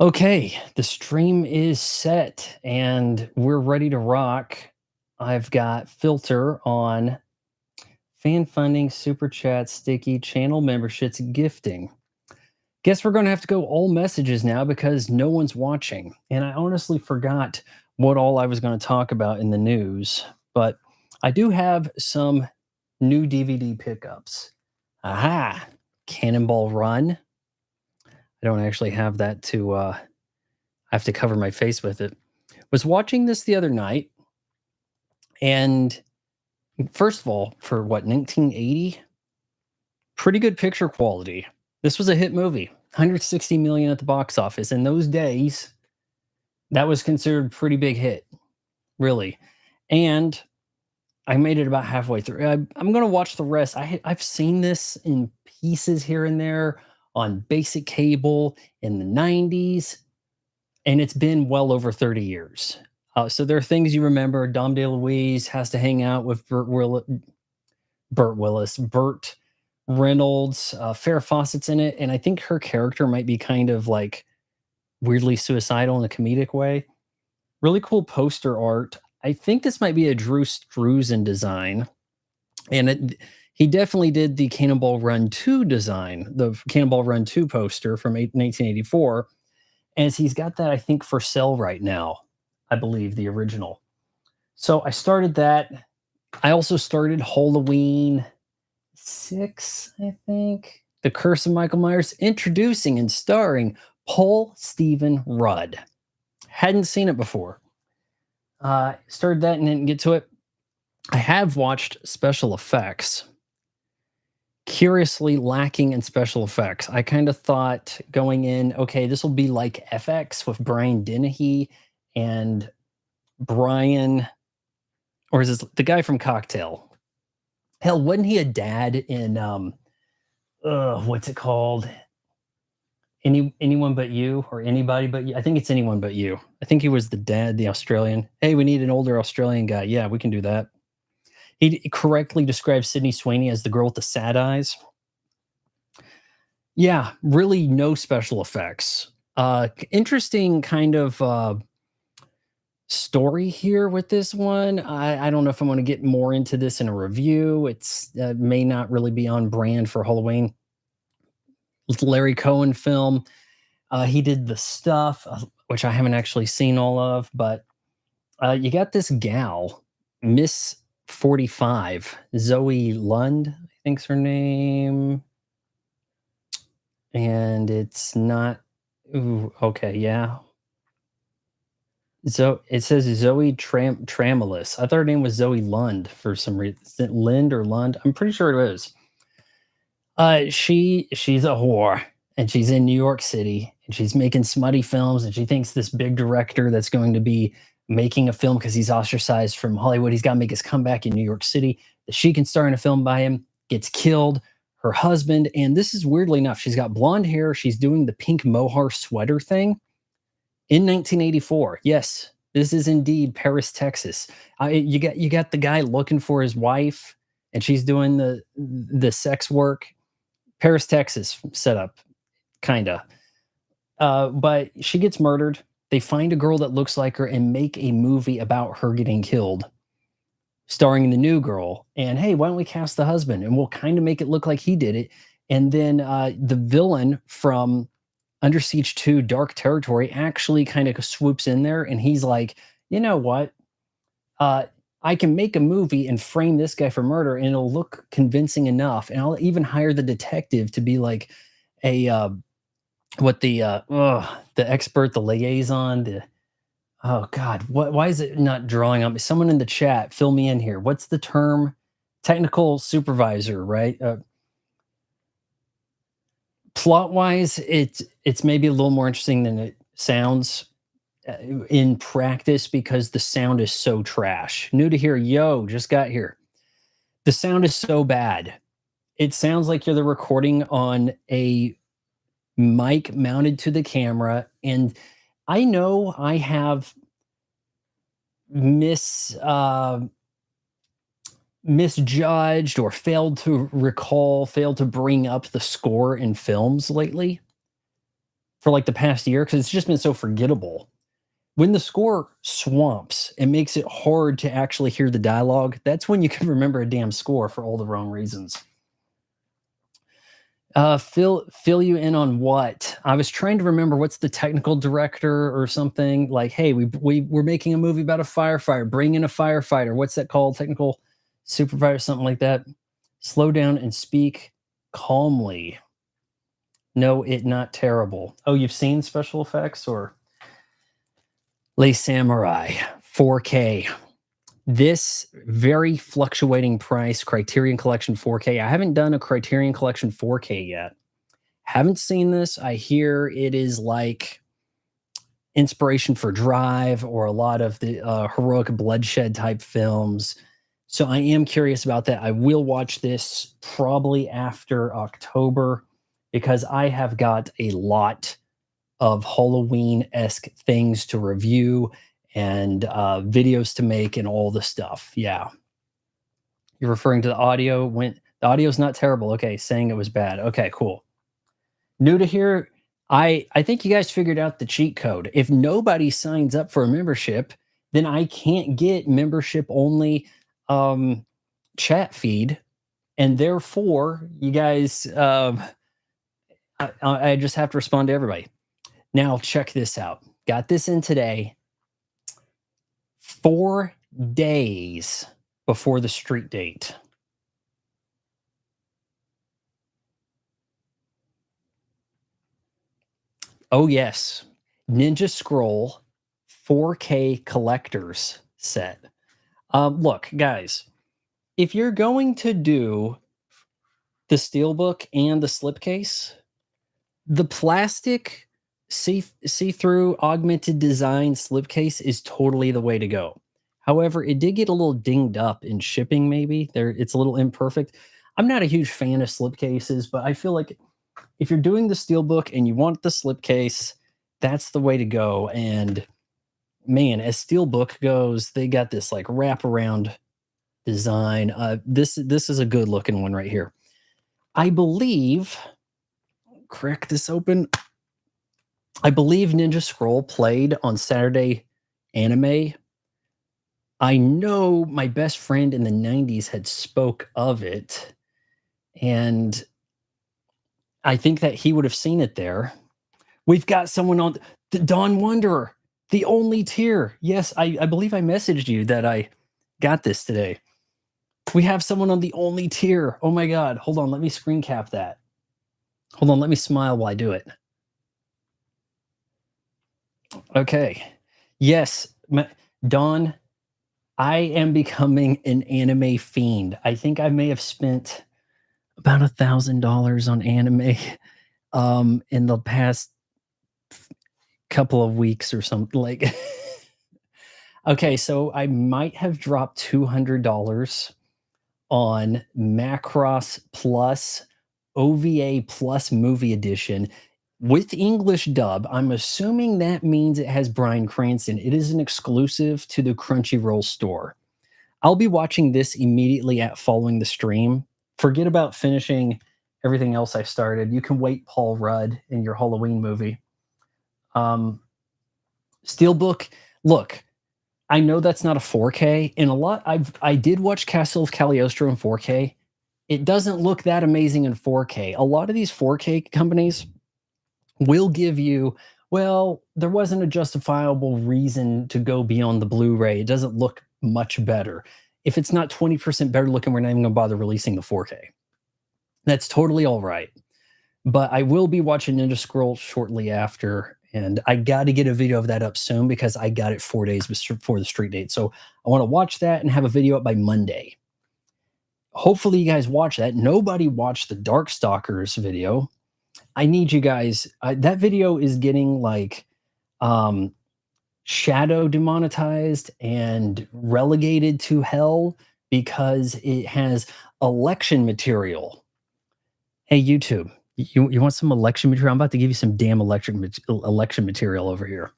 Okay, the stream is set and we're ready to rock. I've got filter on fan funding, super chat, sticky, channel memberships, gifting. Guess we're going to have to go all messages now because no one's watching. And I honestly forgot what all I was going to talk about in the news, but I do have some new DVD pickups. Aha! Cannonball Run. I don't actually have that to I have to cover my face with it. Was watching this the other night, and first of all, for what, 1980? Pretty good picture quality. This was a hit movie. 160 million at the box office. In those days, that was considered a pretty big hit, really. And I made it about halfway through. I'm going to watch the rest. I've seen this in pieces here and there on basic cable in the 90s, and it's been well over 30 years. So there are things you remember. Dom DeLuise has to hang out with Burt Reynolds. Farrah Fawcett's in it, and I think her character might be kind of like weirdly suicidal in a comedic way. Really cool poster art. I think this might be a Drew Struzan design, and he definitely did the Cannonball Run 2 design, the Cannonball Run 2 poster from 1984, as he's got that, I think, for sale right now. I believe the original. So I started that. I also started Halloween 6, I think. The Curse of Michael Myers, introducing and starring Paul Stephen Rudd. Hadn't seen it before. Started that and didn't get to it. I have watched special effects. Curiously lacking in special effects. I kind of thought going in, okay, this will be like FX with Brian Dennehy and Brian, or is this the guy from Cocktail? Hell, wasn't he a dad in what's it called? Anyone but you, or anybody but you? I think it's anyone but you. I think he was the dad, the Australian. Hey, we need an older Australian guy. Yeah, we can do that. He correctly describes Sydney Sweeney as the girl with the sad eyes. Yeah, really no special effects. Interesting kind of story here with this one. I don't know if I want to get more into this in a review. It's may not really be on brand for Halloween. It's Larry Cohen film. He did The Stuff, which I haven't actually seen all of, but you got this gal, Miss 45, Zoe Lund, I think's her name. And it's not, ooh, okay, yeah. So it says Zoe Tramelis. I thought her name was Zoe Lund for some reason. Is it Lind or Lund? I'm pretty sure it is. She's a whore, and she's in New York City, and she's making smutty films, and she thinks this big director that's going to be making a film because he's ostracized from Hollywood, he's got to make his comeback in New York City, that she can star in a film by him, gets killed. Her husband, and this is weirdly enough, she's got blonde hair, she's doing the pink mohair sweater thing in 1984. Yes, this is indeed Paris, Texas. You got the guy looking for his wife, and she's doing the sex work. Paris, Texas setup, kinda. But she gets murdered. They find a girl that looks like her and make a movie about her getting killed, starring the new girl. And hey, why don't we cast the husband and we'll kind of make it look like he did it. And then the villain from Under Siege 2 Dark Territory actually kind of swoops in there, and he's like, you know what? I can make a movie and frame this guy for murder, and it'll look convincing enough. And I'll even hire the detective to be like a the expert, the liaison, the oh God, why is it not drawing on me? Someone in the chat, fill me in here. What's the term? Technical supervisor, right? Plot wise, it's maybe a little more interesting than it sounds in practice because the sound is so trash. New to here, yo, just got here. The sound is so bad. It sounds like you're the recording on a mic mounted to the camera, and I know I have misjudged or failed to recall, failed to bring up the score in films lately. for like the past year because it's just been so forgettable. When the score swamps and makes it hard to actually hear the dialogue, that's when you can remember a damn score for all the wrong reasons. Fill you in on what? I was trying to remember what's the technical director or something like, hey, we're making a movie about a firefighter. Bring in a firefighter. What's that called? Technical supervisor, something like that. Slow down and speak calmly. No, it not terrible. Oh, you've seen special effects or Les Samurai 4K. This very fluctuating price Criterion Collection 4K. I haven't done a Criterion Collection 4K yet. Haven't seen this. I hear it is like inspiration for Drive or a lot of the heroic bloodshed type films. So I am curious about that. I will watch this probably after October because I have got a lot of Halloween-esque things to review and videos to make and all the stuff. Yeah. You're referring to the audio when the audio's not terrible. Okay, saying it was bad. Okay, cool. New to here, I think you guys figured out the cheat code. If nobody signs up for a membership, then I can't get membership only chat feed, and therefore you guys I just have to respond to everybody. Now check this out. Got this in today. 4 days before the street date. Oh, yes. Ninja Scroll 4K collector's set. Look, guys, if you're going to do the steelbook and the slipcase, the plastic see-through augmented design slipcase is totally the way to go. However, it did get a little dinged up in shipping maybe. It's a little imperfect. I'm not a huge fan of slipcases, but I feel like if you're doing the steelbook and you want the slipcase, that's the way to go. And man, as steelbook goes, they got this like wraparound design. This is a good looking one right here. I believe, crack this open. I believe Ninja Scroll played on Saturday Anime. I know my best friend in the 90s had spoke of it, and I think that he would have seen it there. We've got someone on the Dawn Wanderer, the only tier. Yes, I believe I messaged you that I got this today. We have someone on the only tier. Oh my God. Hold on. Let me screen cap that. Hold on. Let me smile while I do it. Okay. Yes. Dawn, I am becoming an anime fiend. I think I may have spent about $1,000 on anime in the past couple of weeks or something like. Okay, so I might have dropped $200 on Macross Plus OVA Plus Movie Edition with English dub. I'm assuming that means it has Bryan Cranston. It is an exclusive to the Crunchyroll store. I'll be watching this immediately at following the stream. Forget about finishing everything else I started. You can wait, Paul Rudd, in your Halloween movie. Steelbook, look, I know that's not a 4K, and I did watch Castle of Cagliostro in 4K. It doesn't look that amazing in 4K. A lot of these 4K companies will give you, well, there wasn't a justifiable reason to go beyond the Blu-ray. It doesn't look much better. If it's not 20% better looking, we're not even going to bother releasing the 4K. That's totally all right. But I will be watching Ninja Scroll shortly after, and I got to get a video of that up soon because I got it 4 days before the street date. So I want to watch that and have a video up by Monday. Hopefully you guys watch that. Nobody watched the Darkstalkers video. I need you guys. That video is getting like shadow demonetized and relegated to hell because it has election material. Hey, YouTube, you want some election material? I'm about to give you some damn election material over here.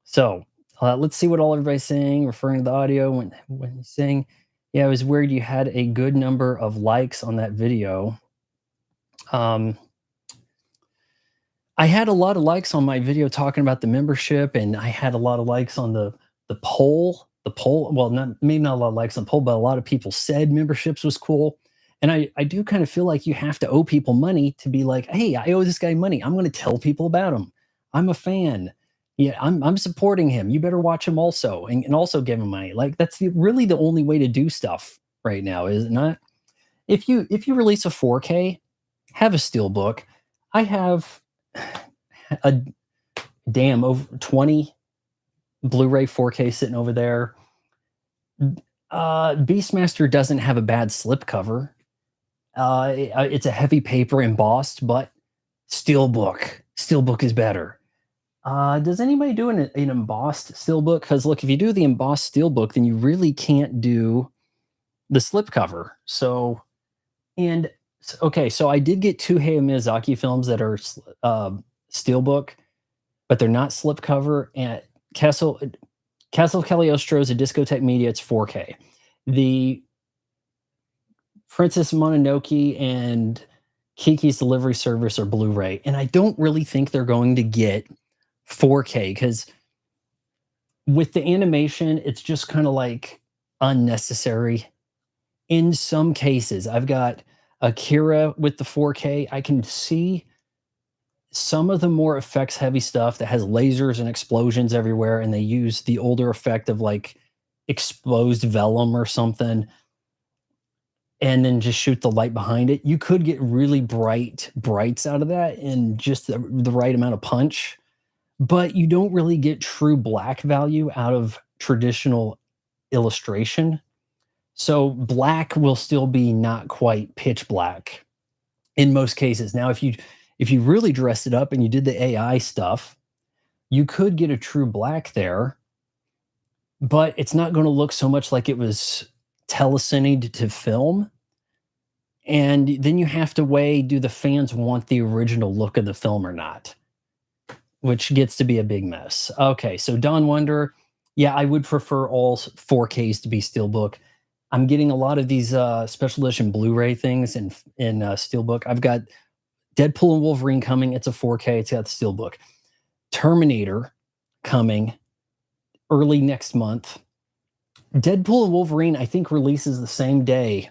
So let's see what all everybody's saying, referring to the audio when he's saying, yeah, it was weird you had a good number of likes on that video. I had a lot of likes on my video talking about the membership, and I had a lot of likes on the poll. The poll, well, not maybe not a lot of likes on the poll, but a lot of people said memberships was cool. And I do kind of feel like you have to owe people money to be like, hey, I owe this guy money. I'm going to tell people about him. I'm a fan. Yeah, I'm supporting him. You better watch him also, and also give him money. Like that's really the only way to do stuff right now, is it not? If you release a 4K, have a steelbook. I have a damn over 20 Blu-ray 4K sitting over there. Beastmaster doesn't have a bad slipcover. It's a heavy paper embossed, but steelbook is better. Does anybody do an embossed steelbook? Because look, if you do the embossed steelbook, then you really can't do the slipcover. So, and okay, so I did get two Hayao Miyazaki films that are steelbook, but they're not slipcover. And Castle of Cagliostro is a Discotheque Media. It's 4K. The Princess Mononoke and Kiki's Delivery Service are Blu-ray, and I don't really think they're going to get 4K because with the animation, it's just kind of like unnecessary. In some cases, I've got Akira with the 4K. I can see some of the more effects heavy stuff that has lasers and explosions everywhere, and they use the older effect of like exposed vellum or something, and then just shoot the light behind it. You could get really brights out of that and just the right amount of punch, but you don't really get true black value out of traditional illustration. So black will still be not quite pitch black in most cases. Now, if you really dressed it up and you did the AI stuff, you could get a true black there, but it's not going to look so much like it was telecine to film. And then you have to weigh, do the fans want the original look of the film or not? Which gets to be a big mess. Okay, so Dawn Wonder, yeah, I would prefer all 4Ks to be steelbook. I'm getting a lot of these special edition Blu-ray things in steelbook. I've got Deadpool and Wolverine coming. It's a 4K. It's got the steelbook. Terminator coming early next month. Deadpool and Wolverine, I think, releases the same day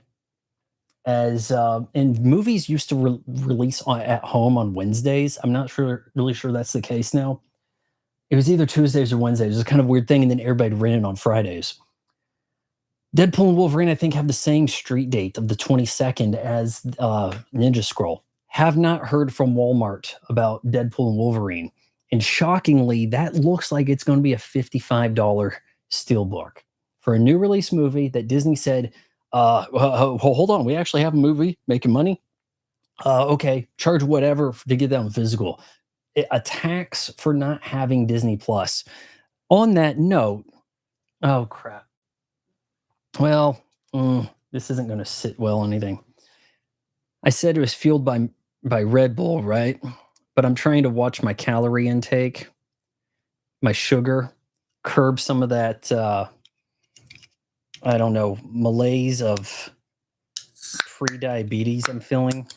as and movies used to release at home on Wednesdays. I'm not really sure that's the case now. It was either Tuesdays or Wednesdays. It was a kind of weird thing, and then everybody ran it on Fridays. Deadpool and Wolverine, I think, have the same street date of the 22nd as Ninja Scroll. Have not heard from Walmart about Deadpool and Wolverine. And shockingly, that looks like it's going to be a $55 steelbook for a new release movie that Disney said, hold on, we actually have a movie making money. Okay, charge whatever to get that on physical. A tax for not having Disney Plus. On that note, oh crap. Well, this isn't going to sit well on anything. I said it was fueled by Red Bull, right? But I'm trying to watch my calorie intake, my sugar, curb some of that I don't know, malaise of pre-diabetes I'm feeling.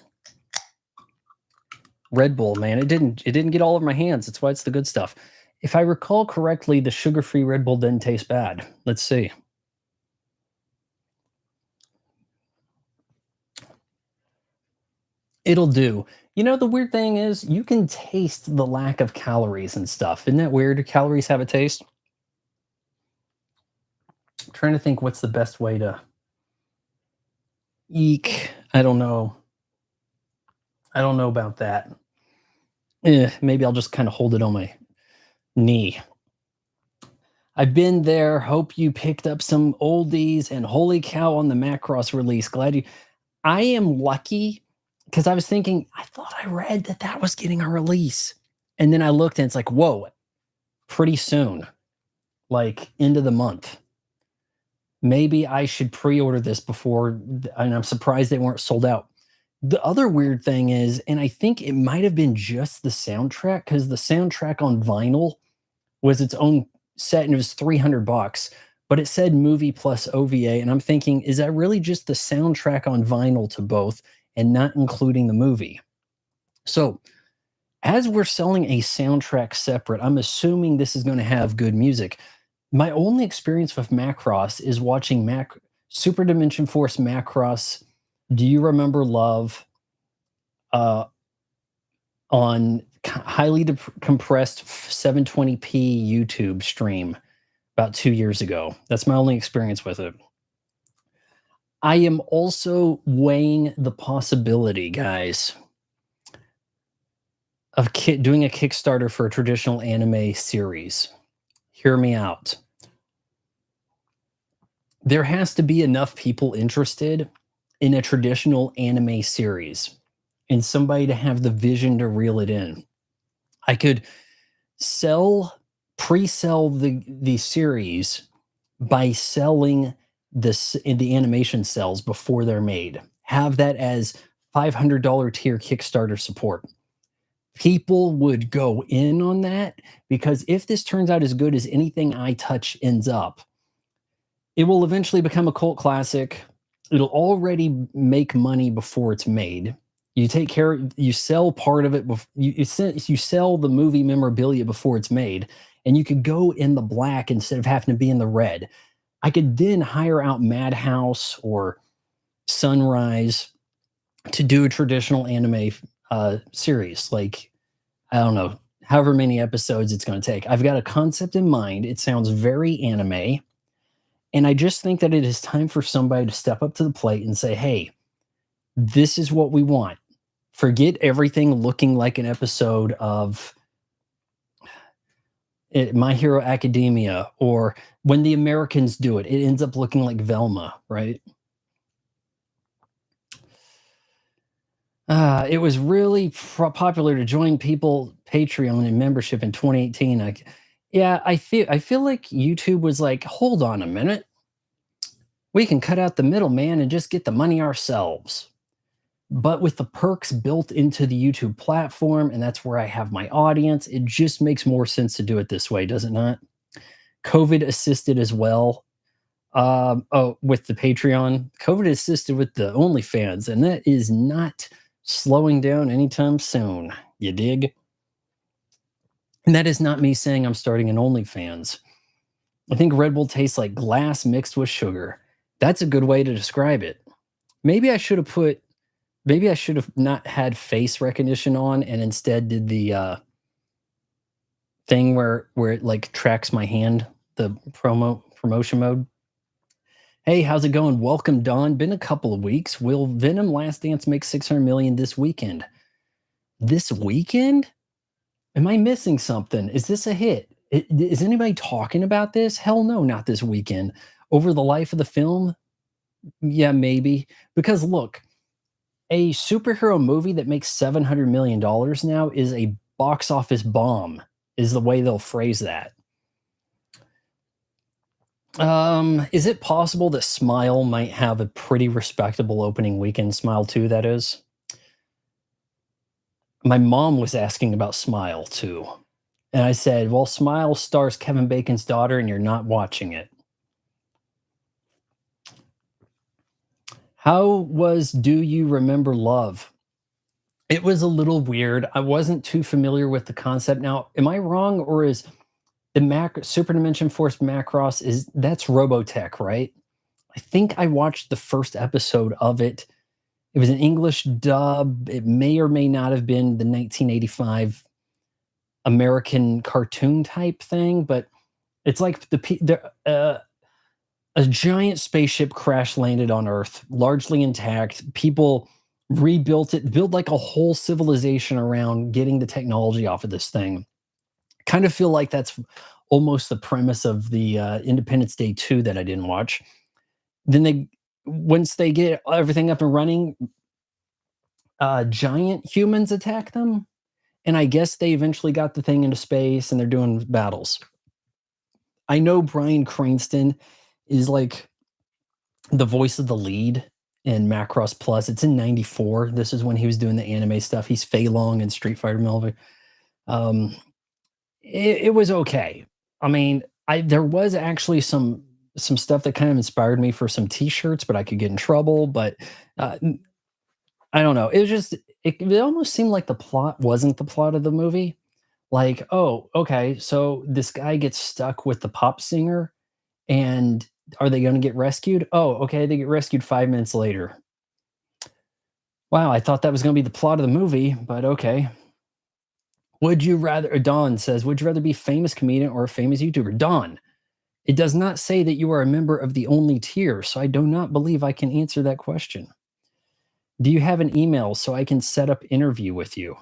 Red Bull, man, it didn't get all over my hands. That's why it's the good stuff. If I recall correctly, the sugar-free Red Bull didn't taste bad. Let's see. It'll do. You know, the weird thing is you can taste the lack of calories and stuff. Isn't that weird? Calories have a taste. I'm trying to think what's the best way to eek. I don't know. I don't know about that. Maybe I'll just kind of hold it on my knee. I've been there. Hope you picked up some oldies, and holy cow on the Macross release. Glad you. I am lucky because I was thinking, I thought I read that that was getting a release. And then I looked and it's like, whoa, pretty soon, like end of the month. Maybe I should pre-order this before, and I'm surprised they weren't sold out. The other weird thing is, and I think it might have been just the soundtrack, because the soundtrack on vinyl was its own set and it was $300, but it said movie plus OVA. And I'm thinking, is that really just the soundtrack on vinyl to both and not including the movie? So As we're selling a soundtrack separate, I'm assuming this is gonna have good music. My only experience with Macross is watching Super Dimension Force Macross, Do You Remember Love, uh, on highly compressed 720p YouTube stream about 2 years ago. That's my only experience with it. I am also weighing the possibility, guys, of doing a Kickstarter for a traditional anime series. Hear me out. There has to be enough people interested in a traditional anime series and somebody to have the vision to reel it in. I could pre-sell the series by selling the animation cells before they're made. Have that as $500 tier Kickstarter support. People would go in on that because if this turns out as good as anything I touch ends up, it will eventually become a cult classic. It'll already make money before it's made. You sell part of it, you sell the movie memorabilia before it's made, and you could go in the black instead of having to be in the red. I could then hire out Madhouse or Sunrise to do a traditional anime series. Like, I don't know, however many episodes it's going to take. I've got a concept in mind. It sounds very anime. And I just think that it is time for somebody to step up to the plate and say, hey, this is what we want. Forget everything looking like an episode of My Hero Academia, or when the Americans do it, it ends up looking like Velma, right? It was really popular to join people Patreon and membership in 2018. I feel like YouTube was like, hold on a minute. We can cut out the middleman and just get the money ourselves. But with the perks built into the YouTube platform, and that's where I have my audience, it just makes more sense to do it this way, does it not? COVID assisted as well. With the Patreon, COVID assisted with the OnlyFans, and that is not slowing down anytime soon. You dig? And that is not me saying I'm starting an OnlyFans. I think Red Bull tastes like glass mixed with sugar. That's a good way to describe it. Maybe I should have not had face recognition on and instead did the thing where it like tracks my hand, the promotion mode. Hey, how's it going? Welcome, Don. Been a couple of weeks. Will Venom Last Dance make 600 million this weekend? This weekend? Am I missing something? Is this a hit? Is anybody talking about this? Hell no, not this weekend. Over the life of the film? Yeah, maybe. Because look, a superhero movie that makes $700 million now is a box office bomb, is the way they'll phrase that. Is it possible that Smile might have a pretty respectable opening weekend? Smile 2, that is. My mom was asking about Smile too. And I said, well, Smile stars Kevin Bacon's daughter, and you're not watching it. How was Do You Remember Love? It was a little weird. I wasn't too familiar with the concept. Now, am I wrong, or is the Super Dimension Force Macross, that's Robotech, right? I think I watched the first episode of it. It was an English dub. It may or may not have been the 1985 American cartoon type thing, but it's like a giant spaceship crash landed on Earth, largely intact. People rebuilt it, built like a whole civilization around getting the technology off of this thing. Kind of feel like that's almost the premise of the Independence Day 2 that I didn't watch. Then once they get everything up and running, giant humans attack them. And I guess they eventually got the thing into space and they're doing battles. I know Bryan Cranston is like the voice of the lead in Macross Plus. It's in 94. This is when he was doing the anime stuff. He's Fei Long in Street Fighter Melvin. It was okay. I mean, there was actually some stuff that kind of inspired me for some t-shirts, but I could get in trouble. But I don't know. It it almost seemed like the plot wasn't the plot of the movie. Like, oh, okay, so this guy gets stuck with the pop singer, and are they gonna get rescued? Oh, okay, they get rescued 5 minutes later. Wow, I thought that was gonna be the plot of the movie, but okay. Would you rather Dawn says, "Would you rather be a famous comedian or a famous YouTuber?" Dawn, it does not say that you are a member of the only tier, so I do not believe I can answer that question. Do you have an email so I can set up interview with you?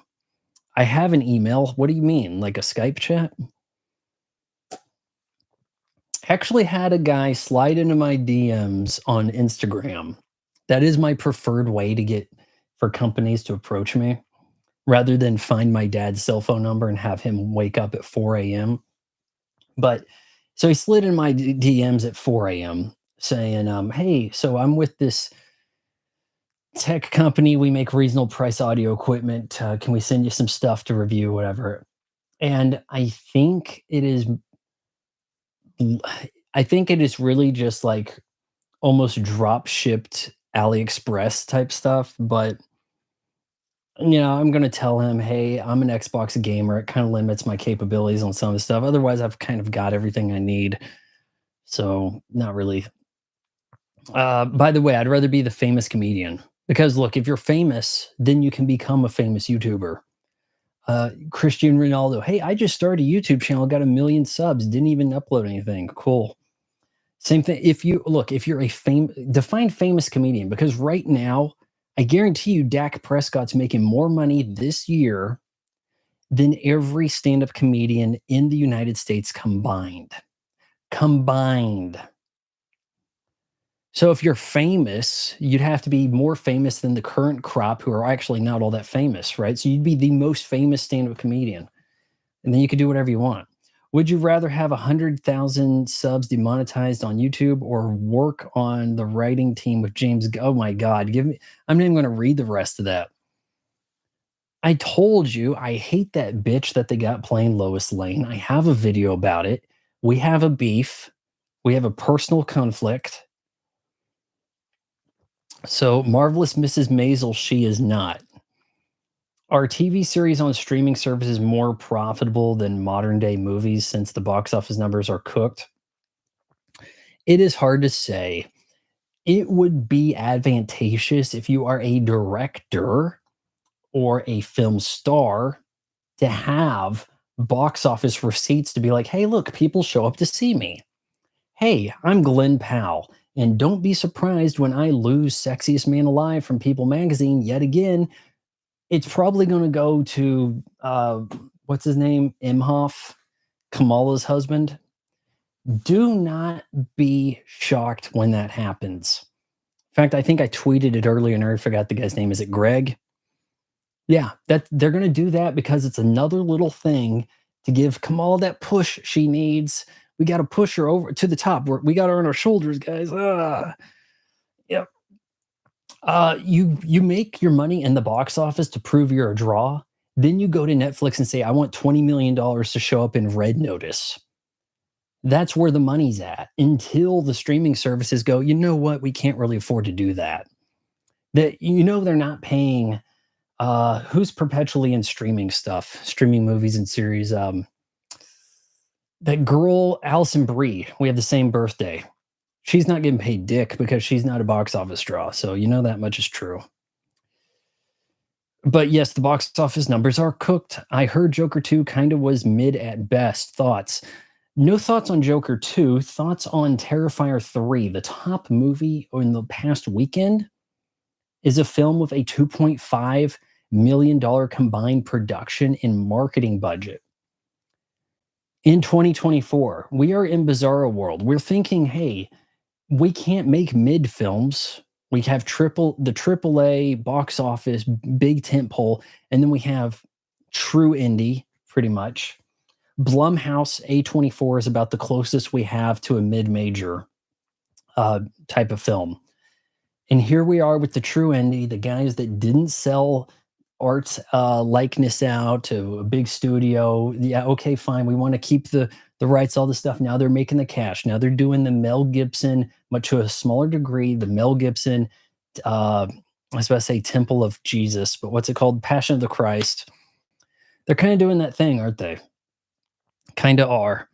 I have an email. What do you mean? Like a Skype chat? Actually had a guy slide into my DMs on Instagram. That is my preferred way to get for companies to approach me rather than find my dad's cell phone number and have him wake up at 4 a.m. But so he slid in my DMs at 4 a.m. saying, hey, so I'm with this tech company. We make reasonable price audio equipment. Can we send you some stuff to review, whatever? And I think it is really just like almost drop shipped AliExpress type stuff. But I'm gonna tell him, hey, I'm an Xbox gamer. It kind of limits my capabilities on some of the stuff. Otherwise, I've kind of got everything I need. So not really. By the way, I'd rather be the famous comedian because look, if you're famous, then you can become a famous YouTuber. Christian Ronaldo, hey, I just started a YouTube channel, got 1 million subs, didn't even upload anything. Cool. Same thing. If you're a define famous comedian, because right now, I guarantee you, Dak Prescott's making more money this year than every stand-up comedian in the United States combined. Combined. So if you're famous, you'd have to be more famous than the current crop who are actually not all that famous, right? So you'd be the most famous stand-up comedian, and then you could do whatever you want. Would you rather have 100,000 subs demonetized on YouTube or work on the writing team with James? Oh my God, give me! I'm not even going to read the rest of that. I told you I hate that bitch that they got playing Lois Lane. I have a video about it. We have a beef. We have a personal conflict. So Marvelous Mrs. Maisel, she is not. Are TV series on streaming services more profitable than modern day movies since the box office numbers are cooked? It is hard to say. It would be advantageous if you are a director or a film star to have box office receipts to be like, hey, look, people show up to see me. Hey, I'm Glenn Powell. And don't be surprised when I lose Sexiest Man Alive from People magazine yet again. It's probably going to go to, what's his name? Imhoff, Kamala's husband. Do not be shocked when that happens. In fact, I think I tweeted it earlier and I forgot the guy's name. Is it Greg? Yeah, that they're going to do that because it's another little thing to give Kamala that push she needs. We got to push her over to the top. We got her on our shoulders, guys. Yep. You make your money in the box office to prove you're a draw. Then you go to Netflix and say, I want $20 million to show up in Red Notice. That's where the money's at until the streaming services go, you know what? We can't really afford to do that. They're not paying who's perpetually in streaming stuff, streaming movies and series. That girl, Allison Brie, we have the same birthday. She's not getting paid dick because she's not a box office draw. So that much is true. But yes, the box office numbers are cooked. I heard Joker 2 kind of was mid at best. Thoughts? No thoughts on Joker 2. Thoughts on Terrifier 3. The top movie in the past weekend is a film with a $2.5 million combined production and marketing budget. In 2024, we are in bizarro world. We're thinking, hey, we can't make mid films. We have the AAA box office, big tentpole, and then we have true indie, pretty much. Blumhouse A24 is about the closest we have to a mid-major type of film. And here we are with the true indie, the guys that didn't sell art likeness out to a big studio. Yeah, okay, fine. We want to keep the rights, all this stuff. Now they're making the cash. Now they're doing the Mel Gibson, much to a smaller degree, the Mel Gibson I was about to say Temple of Jesus, but what's it called? Passion of the Christ. They're kind of doing that thing, aren't they? Kind of are.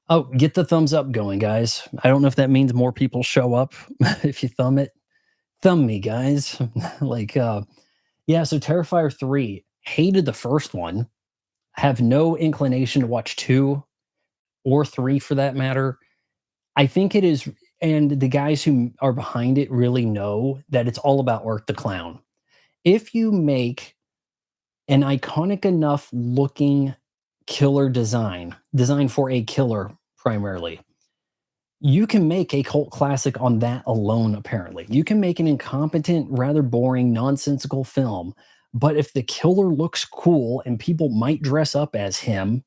Oh, get the thumbs up going, guys. I don't know if that means more people show up if you thumb it. Thumb me, guys. like, yeah, so Terrifier 3, hated the first one, have no inclination to watch 2 or 3 for that matter. I think it is, and the guys who are behind it really know that it's all about Art the Clown. If you make an iconic enough looking killer design, designed for a killer primarily, you can make a cult classic on that alone, apparently. You can make an incompetent, rather boring, nonsensical film, but if the killer looks cool and people might dress up as him,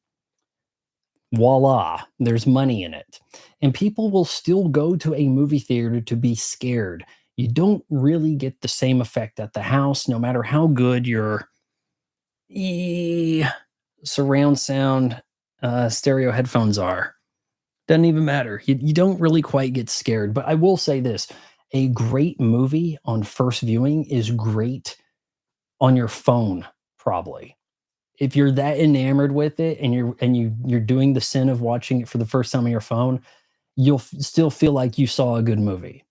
voila, there's money in it. And people will still go to a movie theater to be scared. You don't really get the same effect at the house, no matter how good your surround sound stereo headphones are. Doesn't even matter. You don't really quite get scared. But I will say this, a great movie on first viewing is great on your phone, probably. If you're that enamored with it and you're doing the sin of watching it for the first time on your phone, you'll still feel like you saw a good movie.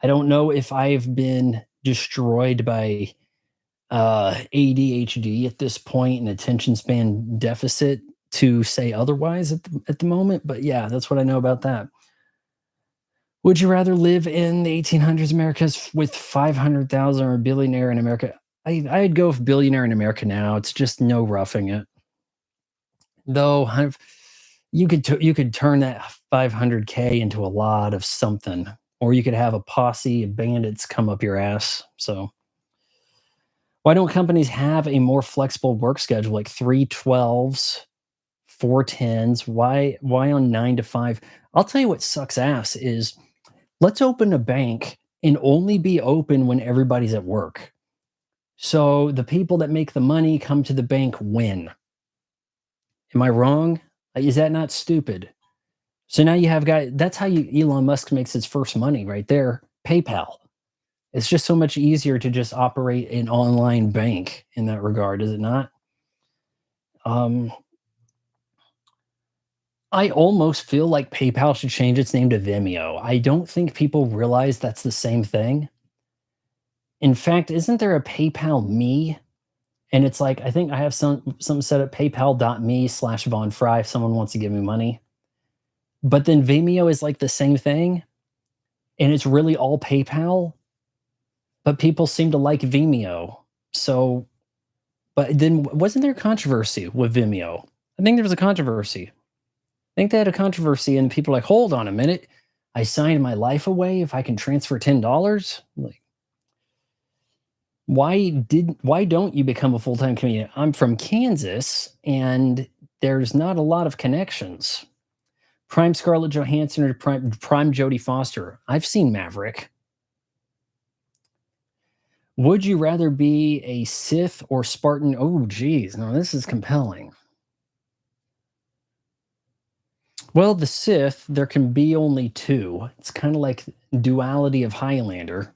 I don't know if I've been destroyed by ADHD at this point and attention span deficit to say otherwise at the moment, but yeah, that's what I know about that. Would you rather live in the 1800s Americas with 500,000 or a billionaire in America? I'd go with billionaire in America now. It's just no roughing it. Though you could turn that 500K into a lot of something, or you could have a posse of bandits come up your ass. So why don't companies have a more flexible work schedule, like 3 12s, 4 10s? Why on 9 to 5? I'll tell you what sucks ass is, let's open a bank and only be open when everybody's at work. So the people that make the money come to the bank win. Am I wrong? Is that not stupid? So now you have guys, that's how Elon Musk makes his first money right there. PayPal. It's just so much easier to just operate an online bank in that regard, is it not? Um, I almost feel like PayPal should change its name to Vimeo. I don't think people realize that's the same thing. In fact, isn't there a PayPal me? And it's like, I think I have something set up, paypal.me/Von Fry if someone wants to give me money. But then Vimeo is like the same thing. And it's really all PayPal, but people seem to like Vimeo. So, but then wasn't there controversy with Vimeo? I think there was a controversy. I think they had a controversy, and people are like, hold on a minute. I signed my life away if I can transfer $10. Like, why don't you become a full-time comedian? I'm from Kansas, and there's not a lot of connections. Prime Scarlett Johansson or prime Jodie Foster. I've seen Maverick. Would you rather be a Sith or Spartan? Oh, geez. No, this is compelling. Well, the Sith, there can be only two. It's kind of like duality of Highlander.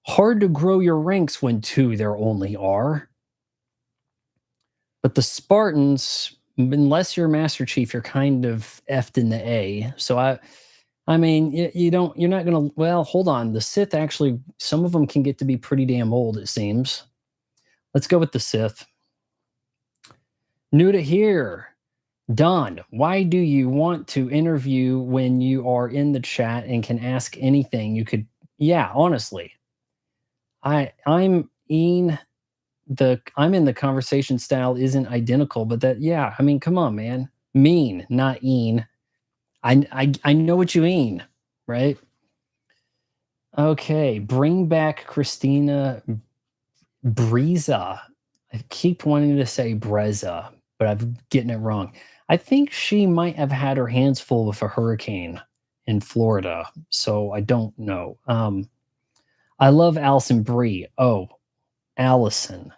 Hard to grow your ranks when two there only are. But the Spartans, unless you're Master Chief, you're kind of effed in the A. So I mean, you're not gonna. Well, hold on. The Sith actually, some of them can get to be pretty damn old. It seems. Let's go with the Sith. New to here. Don, why do you want to interview when you are in the chat and can ask anything? You could, yeah, honestly. I'm Ian. I'm in the conversation style isn't identical, but that, yeah, I mean, come on, man. Mean, not Ian. I know what you mean, right? Okay, bring back Christina Breza. I keep wanting to say Breza, but I'm getting it wrong. I think she might have had her hands full with a hurricane in Florida, so I don't know. I love Allison Brie. Oh, Allison.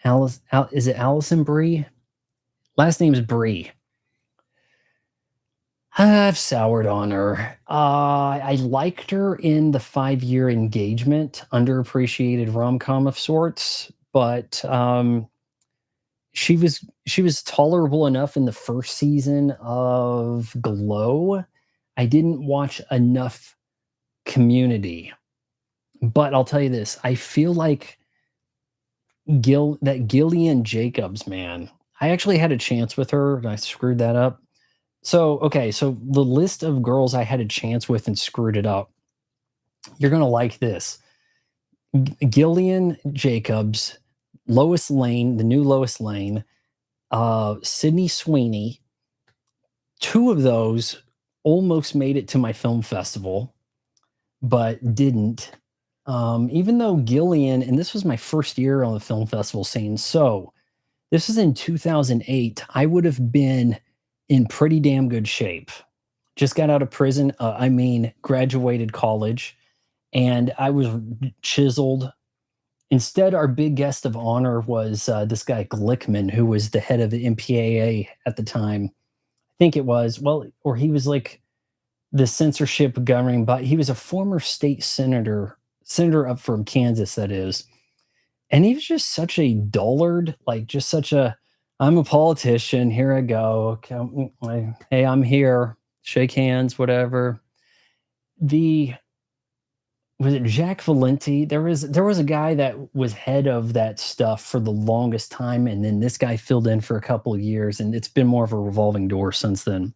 Is it Allison Brie? Last name is Brie. I've soured on her. I liked her in the 5-Year Engagement, underappreciated rom-com of sorts, but, she was tolerable enough in the first season of Glow. I didn't watch enough Community, but I'll tell you this, I feel like Gillian Jacobs, man, I actually had a chance with her, and I screwed that up. So, okay, so the list of girls I had a chance with and screwed it up, you're gonna like this. Gillian Jacobs, Lois Lane, the new Lois Lane, Sydney Sweeney. Two of those almost made it to my film festival, but didn't. Even though Gillian, and this was my first year on the film festival scene, so this was in 2008. I would have been in pretty damn good shape. Just got out of prison. I mean, graduated college, and I was chiseled. Instead, our big guest of honor was this guy Glickman, who was the head of the MPAA at the time. I think it was, well, or he was like the censorship governing, but he was a former state senator up from Kansas, that is. And he was just such a dullard, like just such a, I'm a politician. Here I go. Okay, hey, I'm here. Shake hands, whatever. The Was it Jack Valenti? There was a guy that was head of that stuff for the longest time, and then this guy filled in for a couple of years, and it's been more of a revolving door since then.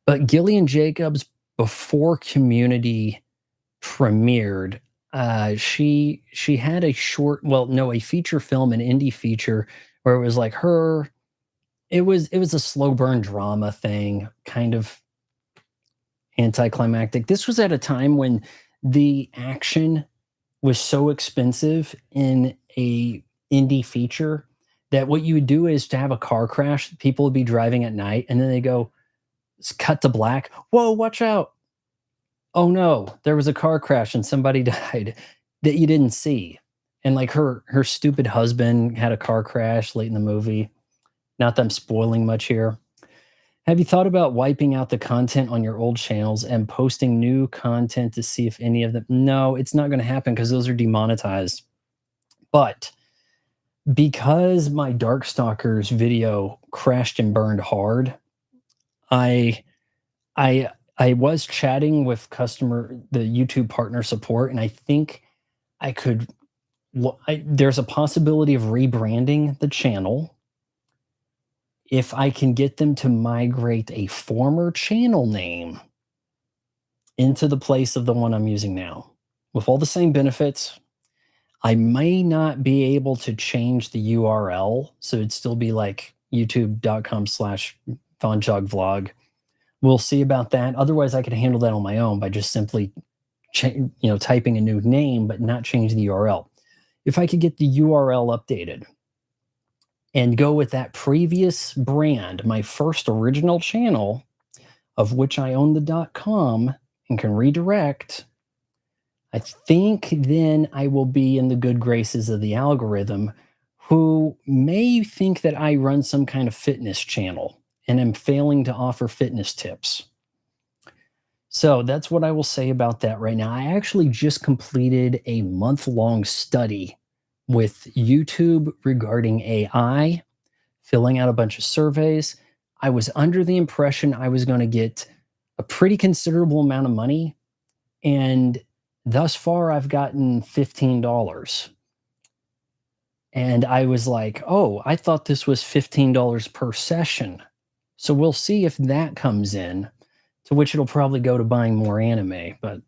But Gillian Jacobs, before Community premiered, she had a short, well, no, a feature film, an indie feature, where it was like her. It was a slow burn drama thing, kind of anticlimactic. This was at a time when the action was so expensive in a indie feature that what you would do is to have a car crash, people would be driving at night, and then they go, cut to black. Whoa, watch out. Oh no, there was a car crash and somebody died that you didn't see. And like her stupid husband had a car crash late in the movie. Not that I'm spoiling much here. Have you thought about wiping out the content on your old channels and posting new content to see if any of them? No, it's not going to happen because those are demonetized. But because my Darkstalkers video crashed and burned hard, I I I was chatting with the YouTube partner support, and I think I could. There's a possibility of rebranding the channel if I can get them to migrate a former channel name into the place of the one I'm using now. With all the same benefits, I may not be able to change the URL, so it'd still be like youtube.com/vonjogvlog. We'll see about that. Otherwise, I could handle that on my own by just simply typing a new name, but not change the URL. If I could get the URL updated and go with that previous brand, my first original channel, of which I own the .com and can redirect, I think then I will be in the good graces of the algorithm, who may think that I run some kind of fitness channel and am failing to offer fitness tips. So that's what I will say about that right now. I actually just completed a month-long study with YouTube regarding AI, filling out a bunch of surveys. I was under the impression I was going to get a pretty considerable amount of money, and thus far I've gotten $15. And I was like, oh, I thought this was $15 per session. So we'll see if that comes in, to which it'll probably go to buying more anime. But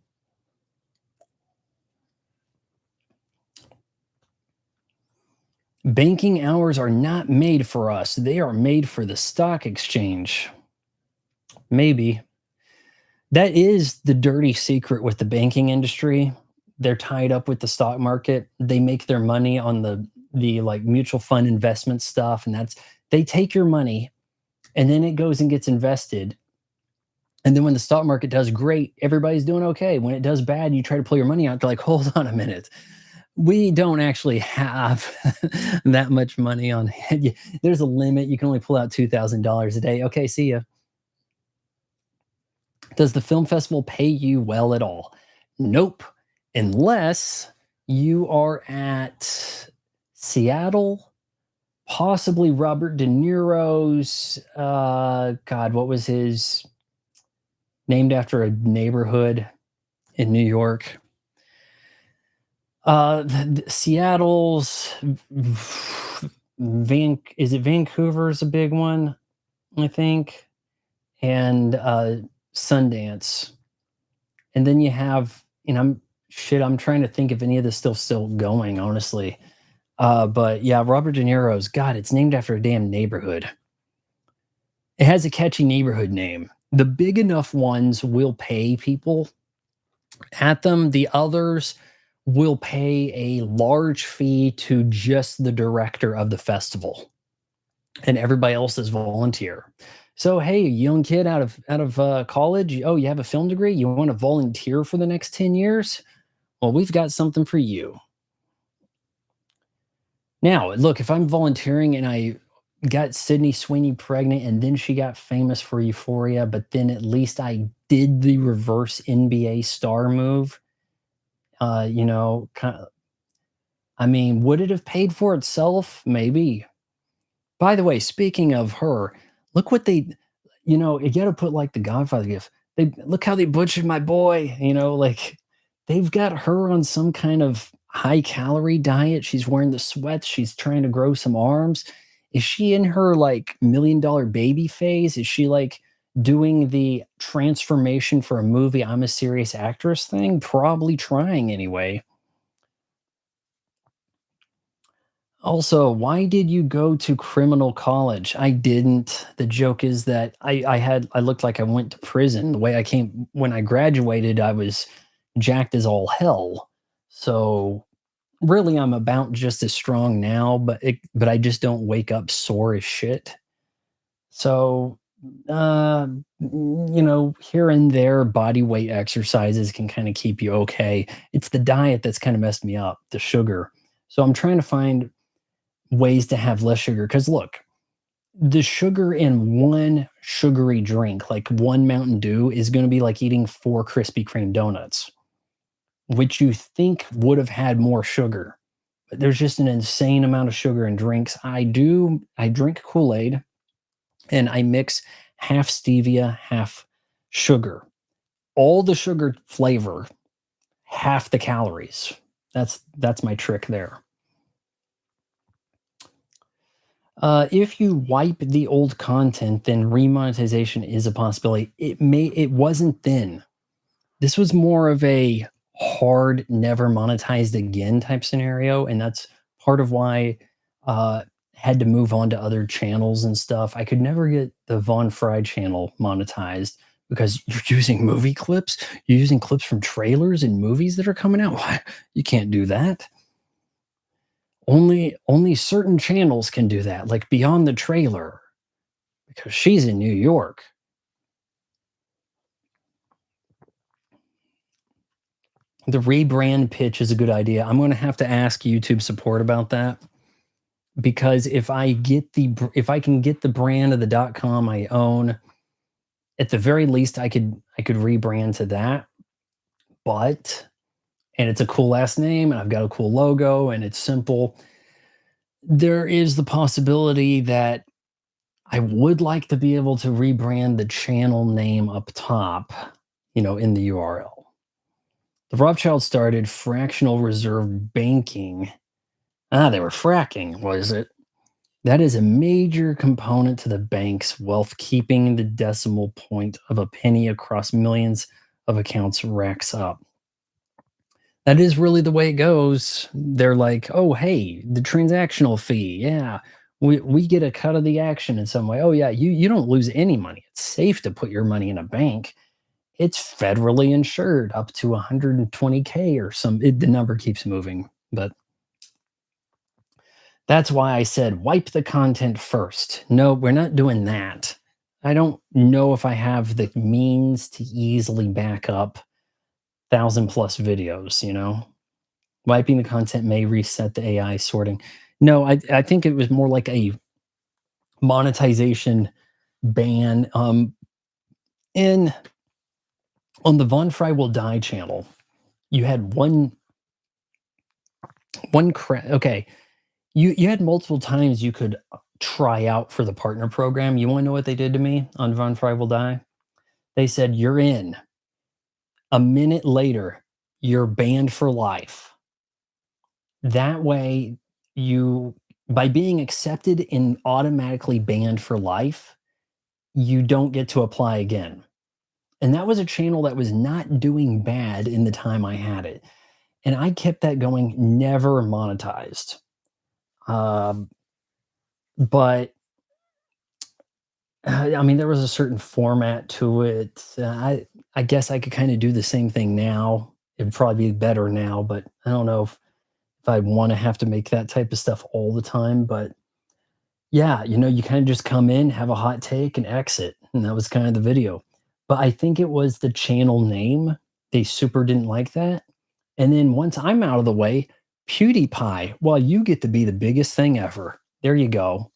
banking hours are not made for us. They are made for the stock exchange. Maybe. That is the dirty secret with the banking industry. They're tied up with the stock market. They make their money on the like mutual fund investment stuff, and they take your money and then it goes and gets invested. And then when the stock market does great, everybody's doing okay. When it does bad, you try to pull your money out. They're like, hold on a minute. We don't actually have that much money on hand. There's a limit. You can only pull out $2,000 a day. Okay, see ya. Does the film festival pay you well at all? Nope. Unless you are at Seattle, possibly Robert De Niro's, God, what was his, named after a neighborhood in New York. Seattle's is it Vancouver's a big one, I think, and Sundance, and then you have, I'm trying to think if any of this still going, honestly. But yeah, Robert De Niro's, God, it's named after a damn neighborhood. It has a catchy neighborhood name. The big enough ones will pay people at them. The others will pay a large fee to just the director of the festival, and everybody else is volunteer. So, hey, young kid out of college, oh, you have a film degree, you want to volunteer for the next 10 years? Well, we've got something for you. Now, look, if I'm volunteering and I got Sydney Sweeney pregnant and then she got famous for Euphoria, but then at least I did the reverse NBA star move. Kind of, I mean, would it have paid for itself? Maybe. By the way, speaking of her, look what they, you got to put like the Godfather gift. They look how they butchered my boy. Like they've got her on some kind of high calorie diet. She's wearing the sweats. She's trying to grow some arms. Is she in her like $1 million baby phase? Is she like doing the transformation for a movie? I'm a serious actress thing. Probably trying anyway. Also, why did you go to criminal college? I didn't. The joke is that I looked like I went to prison. The way I came when I graduated, I was jacked as all hell. So really I'm about just as strong now, but I just don't wake up sore as shit. So here and there body weight exercises can kind of keep you okay. It's the diet that's kind of messed me up, the sugar. So I'm trying to find ways to have less sugar. Because look, the sugar in one sugary drink, like one Mountain Dew, is going to be like eating four Krispy Kreme donuts, which you think would have had more sugar. But there's just an insane amount of sugar in drinks. I drink Kool Aid and I mix half stevia, half sugar. All the sugar flavor, half the calories. That's my trick there. If you wipe the old content, then remonetization is a possibility. It wasn't then. This was more of a hard, never monetized again type scenario, and that's part of why had to move on to other channels and stuff. I could never get the Von Fry channel monetized because you're using movie clips. You're using clips from trailers and movies that are coming out. Why? You can't do that. Only certain channels can do that, like Beyond the Trailer, because she's in New York. The rebrand pitch is a good idea. I'm going to have to ask YouTube support about that because if I can get the brand of the .com I own, at the very least I could rebrand to that. But and it's a cool last name and I've got a cool logo and it's simple. There is the possibility that I would like to be able to rebrand the channel name up top, in the URL. The Rothschild started fractional reserve banking. They were fracking, was it? That is a major component to the bank's wealth, keeping the decimal point of a penny across millions of accounts racks up. That is really the way it goes. They're like, oh, hey, the transactional fee. Yeah, we get a cut of the action in some way. Oh, yeah, you don't lose any money. It's safe to put your money in a bank. It's federally insured up to 120K or the number keeps moving. But that's why I said wipe the content first. No, we're not doing that. I don't know if I have the means to easily back up 1,000+ videos. Wiping the content may reset the AI sorting. No, I think it was more like a monetization ban. In On the Von Fry Will Die channel, you had okay, you had multiple times you could try out for the partner program. You want to know what they did to me on Von Fry Will Die? They said, "You're in." A minute later, you're banned for life. That way, you by being accepted and automatically banned for life, you don't get to apply again. And that was a channel that was not doing bad in the time I had it. And I kept that going, never monetized. Um, but I mean, there was a certain format to it. I guess I could kind of do the same thing now. It'd probably be better now, but I don't know if I want to have to make that type of stuff all the time. But yeah, you kind of just come in, have a hot take, and exit. And that was kind of the video. But I think it was the channel name. They super didn't like that. And then once I'm out of the way, PewDiePie, well, you get to be the biggest thing ever. There you go.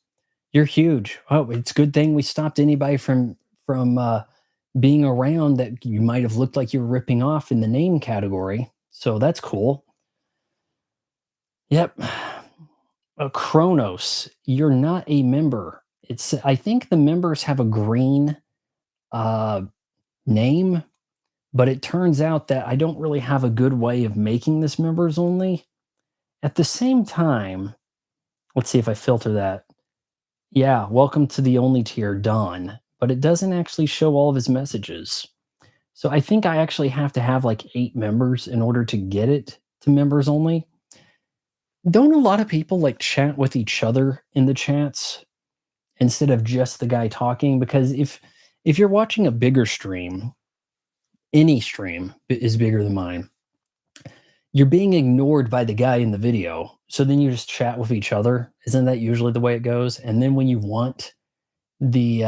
You're huge. Oh, it's a good thing we stopped anybody from being around that you might have looked like you were ripping off in the name category. So that's cool. Yep. Kronos, you're not a member. I think the members have a green uh, name, but it turns out that I don't really have a good way of making this members only. At the same time, let's see if I filter that. Yeah, welcome to the only tier, done. But it doesn't actually show all of his messages. So I think I actually have to have like 8 members in order to get it to members only. Don't a lot of people like chat with each other in the chats instead of just the guy talking? Because if you're watching a bigger stream, any stream is bigger than mine, you're being ignored by the guy in the video. So then you just chat with each other. Isn't that usually the way it goes? And then when you want the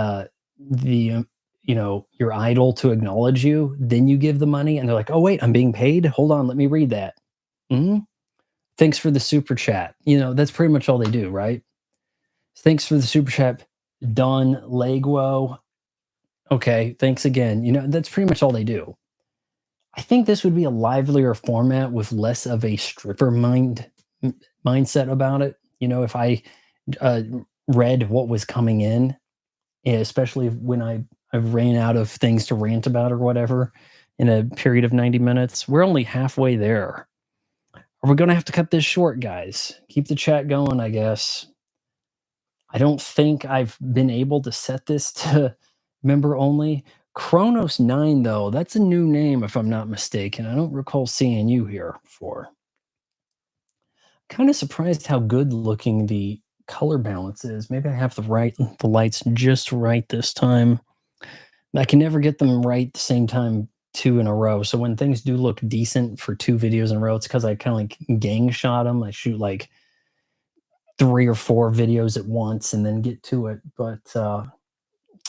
your idol to acknowledge you, then you give the money and they're like, "Oh wait, I'm being paid. Hold on, let me read that." Mhm. Thanks for the super chat. That's pretty much all they do, right? Thanks for the super chat, Don Legwo. Okay, thanks again. That's pretty much all they do. I think this would be a livelier format with less of a stripper mindset about it. If I uh, read what was coming in, especially when I ran out of things to rant about or whatever in a period of 90 minutes. We're only halfway there. Are we going to have to cut this short, guys? Keep the chat going, I guess. I don't think I've been able to set this to member only. Kronos 9, though, that's a new name if I'm not mistaken. I don't recall seeing you here before. Kind of surprised how good looking the color balance is. Maybe I have the lights just right this time. I can never get them right the same time 2 in a row. So when things do look decent for 2 videos in a row, it's because I kind of like gang shot them. I shoot like 3 or 4 videos at once and then get to it. But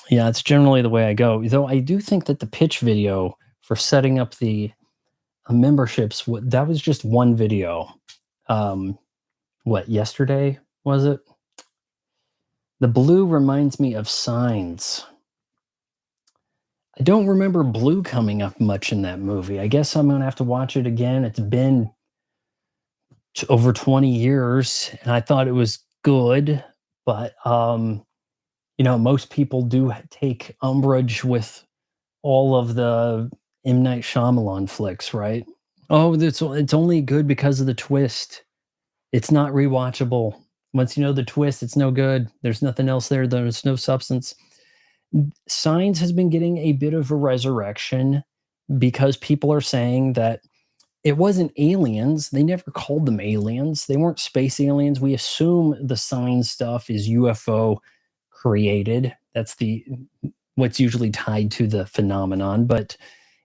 yeah, it's generally the way I go. Though I do think that the pitch video for setting up the memberships, that was just one video. What, yesterday was it? The blue reminds me of Signs. I don't remember blue coming up much in that movie. I guess I'm gonna have to watch it again. It's been over 20 years, and I thought it was good, but most people do take umbrage with all of the M. Night Shyamalan flicks, right? Oh, it's only good because of the twist. It's not rewatchable. Once you know the twist, it's no good. There's nothing else there. There's no substance. Signs has been getting a bit of a resurrection because people are saying that it wasn't aliens. They never called them aliens. They weren't space aliens. We assume the sign stuff is UFO created. That's the what's usually tied to the phenomenon, but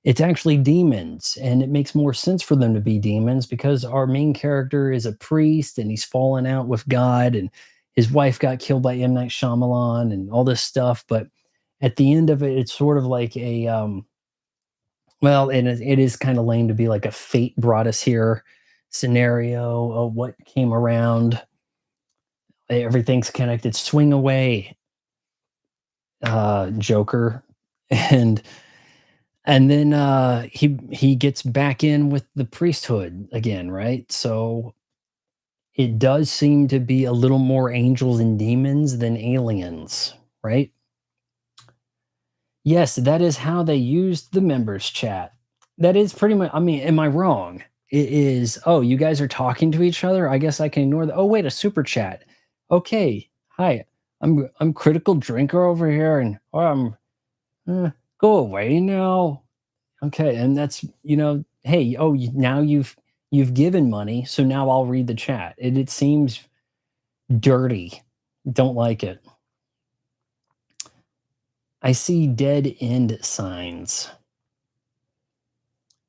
it's actually demons, and it makes more sense for them to be demons because our main character is a priest and he's fallen out with God, and his wife got killed by M. Night Shyamalan and all this stuff. But at the end of it, it's sort of like a well, and it is kind of lame to be like a fate brought us here scenario. Of what came around, everything's connected. Swing away, Joker, and And then he gets back in with the priesthood again, right? So it does seem to be a little more angels and demons than aliens, right? Yes, that is how they used the members chat. That is pretty much, I mean, am I wrong? It is, oh, you guys are talking to each other? I guess I can ignore the, oh, wait, a super chat. Okay. Hi. I'm critical drinker over here and go away now. Okay, and that's, hey, oh, now you've given money, so now I'll read the chat. It seems dirty. Don't like it. I see dead end signs.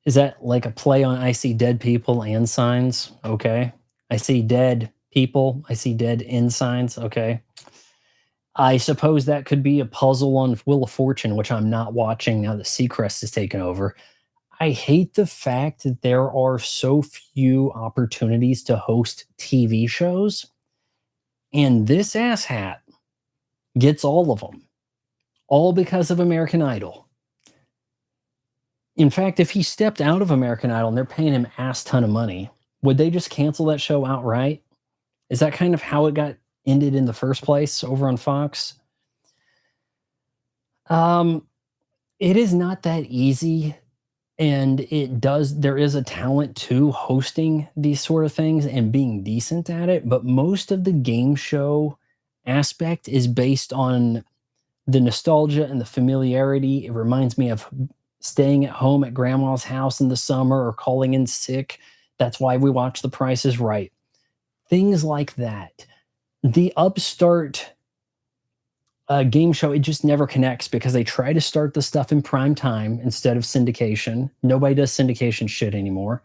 Is that like a play on I see dead people and signs? Okay. I see dead people. I see dead end signs. Okay. I suppose that could be a puzzle on Wheel of Fortune, which I'm not watching now that Seacrest has taken over. I hate the fact that there are so few opportunities to host TV shows, and this asshat gets all of them, all because of American Idol. In fact, if he stepped out of American Idol and they're paying him ass ton of money, would they just cancel that show outright? Is that kind of how it got ended in the first place over on Fox? Um, it is not that easy, and there is a talent to hosting these sort of things and being decent at it, but most of the game show aspect is based on the nostalgia and the familiarity. It reminds me of staying at home at grandma's house in the summer or calling in sick. That's why we watch The Price is Right. Things like that. The upstart game show, it just never connects because they try to start the stuff in prime time instead of syndication. Nobody does syndication shit anymore.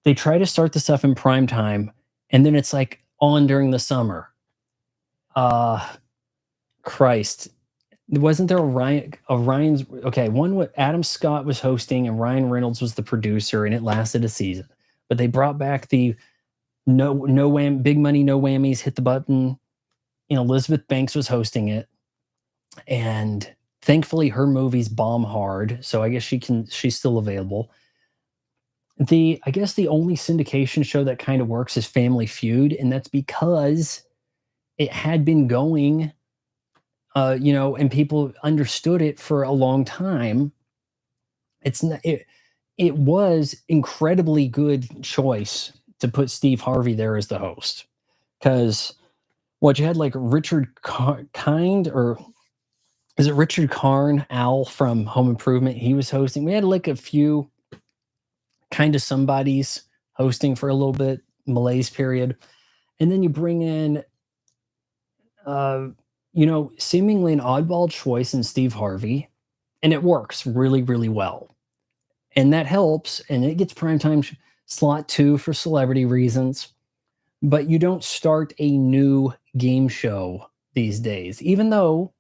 They try to start the stuff in prime time, and then it's like on during the summer. Uh, Christ, wasn't there a Ryan's? Okay, one what Adam Scott was hosting and Ryan Reynolds was the producer, and it lasted a season. But they brought back the big money, no whammies, hit the button. Elizabeth Banks was hosting it, and thankfully her movies bomb hard, so I guess she's still available. I guess the only syndication show that kind of works is Family Feud, and that's because it had been going, and people understood it for a long time. It's not, it was incredibly good choice to put Steve Harvey there as the host, because what you had like Kind, or is it Richard Karn, Al from Home Improvement? He was hosting. We had like a few kind of somebodies hosting for a little bit, malaise period. And then you bring in, seemingly an oddball choice in Steve Harvey, and it works really, really well. And that helps, and it gets primetime slot too for celebrity reasons. But you don't start a new game show these days, even though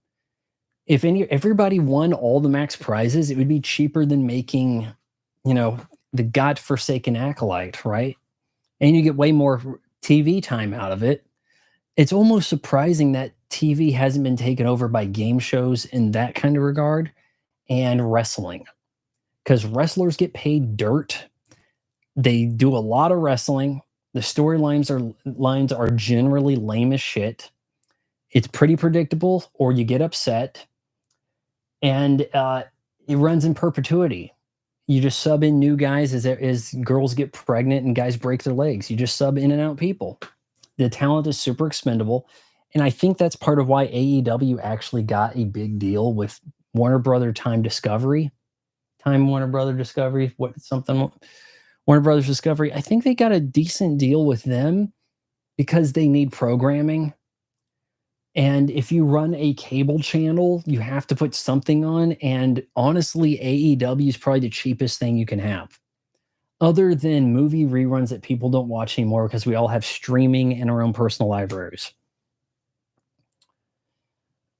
if everybody won all the max prizes, it would be cheaper than making, the godforsaken Acolyte, right? And you get way more TV time out of it. It's almost surprising that TV hasn't been taken over by game shows in that kind of regard, and wrestling, because wrestlers get paid dirt. They do a lot of wrestling. The lines are generally lame as shit. It's pretty predictable, or you get upset, and it runs in perpetuity. You just sub in new guys as girls get pregnant and guys break their legs. You just sub in and out people. The talent is super expendable, and I think that's part of why AEW actually got a big deal with Warner Brother Discovery. Warner Brother Discovery, Warner Brothers Discovery. I think they got a decent deal with them because they need programming. And if you run a cable channel, you have to put something on. And honestly, AEW is probably the cheapest thing you can have, other than movie reruns that people don't watch anymore because we all have streaming in our own personal libraries.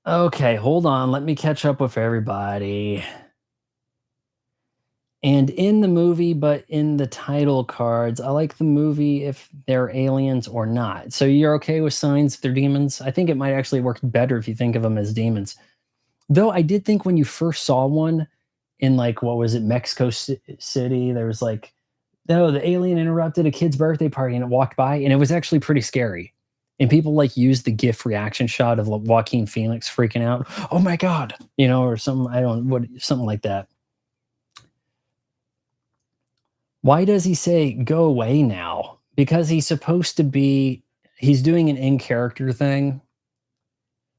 Okay, hold on. Let me catch up with everybody. And in the movie, but in the title cards, I like the movie if they're aliens or not. So you're okay with signs if they're demons? I think it might actually work better if you think of them as demons. Though I did think when you first saw one, in like what was it, City. There was like, no, the alien interrupted a kid's birthday party and it walked by, and it was actually pretty scary. And people like used the GIF reaction shot of like Joaquin Phoenix freaking out. Oh my god, or something. I don't what something like that. Why does he say go away now? Because he's supposed to be. He's doing an in character thing,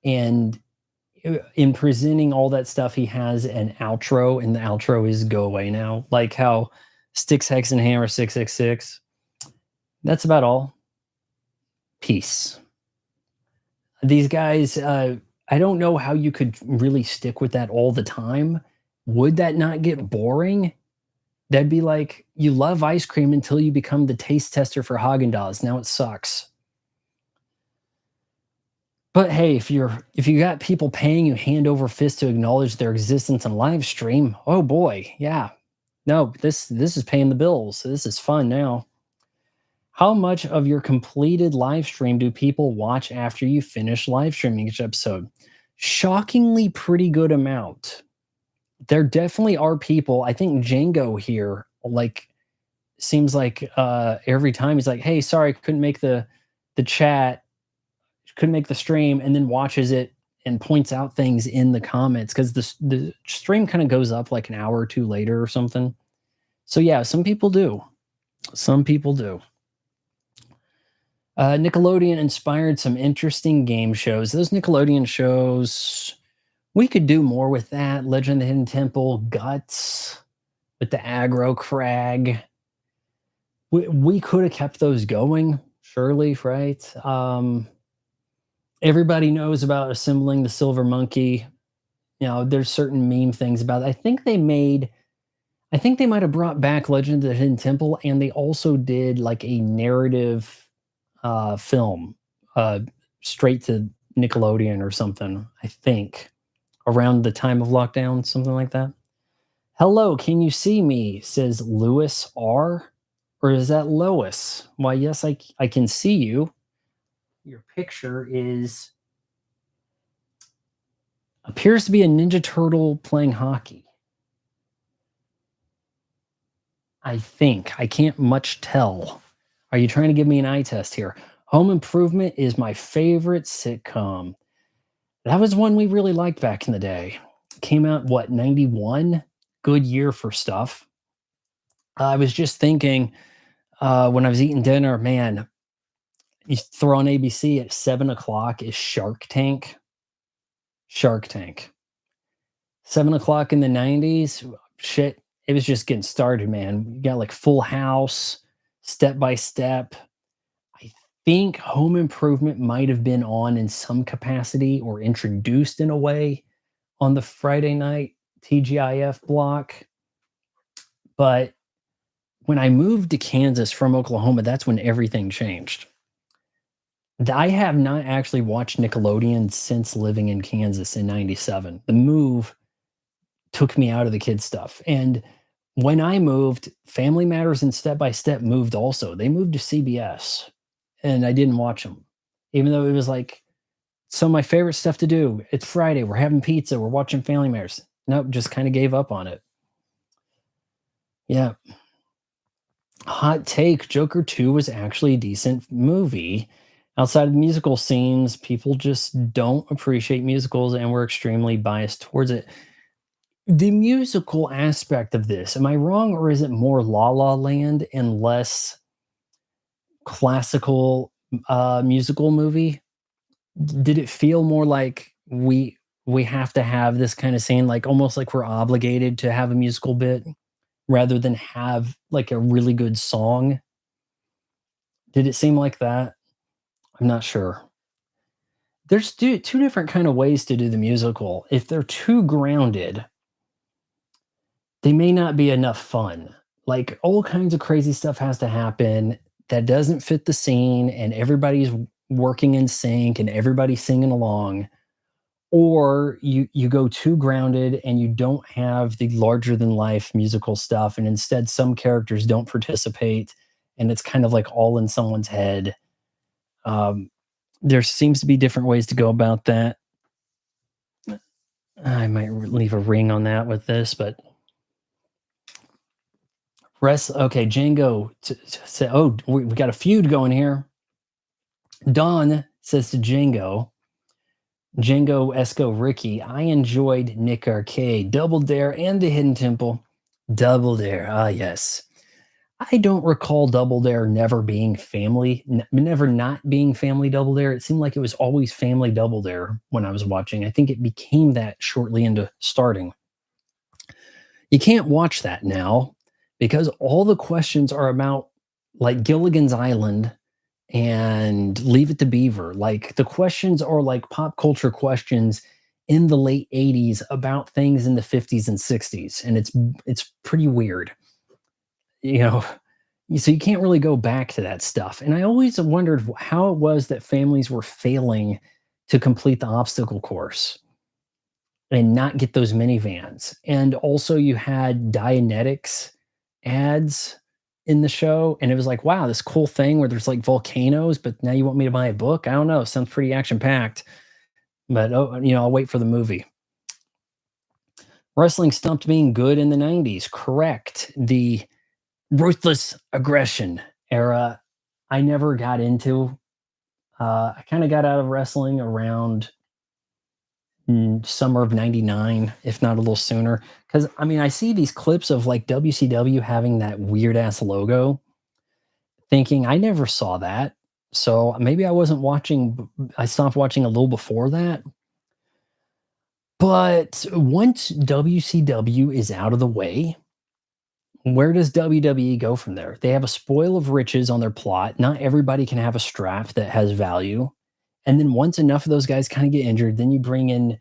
and in presenting all that stuff, he has an outro, and the outro is "Go away now," like how Sticks, Hex, and Hammer 666. That's about all. Peace. These guys, I don't know how you could really stick with that all the time. Would that not get boring? That'd be like you love ice cream until you become the taste tester for Haagen Dazs. Now it sucks. But hey, if you got people paying you hand over fist to acknowledge their existence on live stream, oh boy, yeah. No, this is paying the bills. This is fun now. How much of your completed live stream do people watch after you finish live streaming each episode? Shockingly pretty good amount. There definitely are people. I think Django here, like, seems like every time he's like, "Hey, sorry, couldn't make the chat, couldn't make the stream," and then watches it and points out things in the comments because the stream kind of goes up like an hour or two later or something. So yeah, some people do. Some people do. Nickelodeon inspired some interesting game shows. Those Nickelodeon shows, we could do more with that. Legend of the Hidden Temple, Guts, with the aggro crag. We could have kept those going, surely, right? Everybody knows about assembling the silver monkey. There's certain meme things about it. I think they might have brought back Legend of the Hidden Temple, and they also did like a narrative film straight to Nickelodeon or something, I think, around the time of lockdown, something like that. Hello, can you see me? Says Lewis R. Or is that Lois? Why, yes, I can see you. Your picture appears to be a Ninja Turtle playing hockey. I think. I can't much tell. Are you trying to give me an eye test here? Home Improvement is my favorite sitcom. That was one we really liked back in the day. Came out, what, 91? Good year for stuff. I was just thinking when I was eating dinner, man, you throw on ABC at 7 o'clock is Shark Tank. Shark Tank. 7 o'clock in the 90s, shit, it was just getting started, man. You got like Full House, Step by Step. I think Home Improvement might have been on in some capacity or introduced in a way on the Friday night TGIF block. But when I moved to Kansas from Oklahoma, that's when everything changed. I have not actually watched Nickelodeon since living in Kansas in 97. The move took me out of the kids stuff. And when I moved, Family Matters and Step by Step moved also. They moved to CBS and I didn't watch them, even though it was like some of my favorite stuff to do. It's Friday, we're having pizza, we're watching Family Matters. Nope, just kind of gave up on it. Yeah. Hot take, Joker 2 was actually a decent movie. Outside of the musical scenes, people just don't appreciate musicals and we're extremely biased towards it. The musical aspect of this, am I wrong, or is it more La La Land and less classical musical movie? Did it feel more like we have to have this kind of scene, like almost like we're obligated to have a musical bit rather than have like a really good song? Did it seem like that? I'm not sure. There's two different kind of ways to do the musical. If they're too grounded, they may not be enough fun. Like all kinds of crazy stuff has to happen that doesn't fit the scene, and everybody's working in sync and everybody's singing along. Or you go too grounded and you don't have the larger than life musical stuff, and instead some characters don't participate, and it's kind of like all in someone's head. Um, there seems to be different ways to go about that. I might leave a ring on that with this, but Okay, Django say, "Oh, we got a feud going here." Don says to Django Esco Ricky, "I enjoyed Nick Arcade, Double Dare, and the Hidden Temple." Double Dare, ah, yes. I don't recall Double Dare never being never not being family Double Dare. It seemed like it was always family Double Dare when I was watching. I think it became that shortly into starting. You can't watch that now because all the questions are about like Gilligan's Island and Leave It to Beaver. Like the questions are like pop culture questions in the late 80s about things in the 50s and 60s, and it's pretty weird. You know, so you can't really go back to that stuff. And I always wondered how it was that families were failing to complete the obstacle course and not get those minivans. And also, you had Dianetics ads in the show, and it was like, wow, this cool thing where there's like volcanoes, but now you want me to buy a book? I don't know. Sounds pretty action packed, but oh, I'll wait for the movie. Wrestling stopped being good in the 90s. Correct. The ruthless aggression era, I never got into. I kind of got out of wrestling around summer of 99, if not a little sooner. Because, I mean, I see these clips of like WCW having that weird ass logo, thinking I never saw that. So maybe I wasn't watching, I stopped watching a little before that. But once WCW is out of the way, where does WWE go from there? They have a spoil of riches on their plot. Not everybody can have a strap that has value. And then once enough of those guys kind of get injured, then you bring in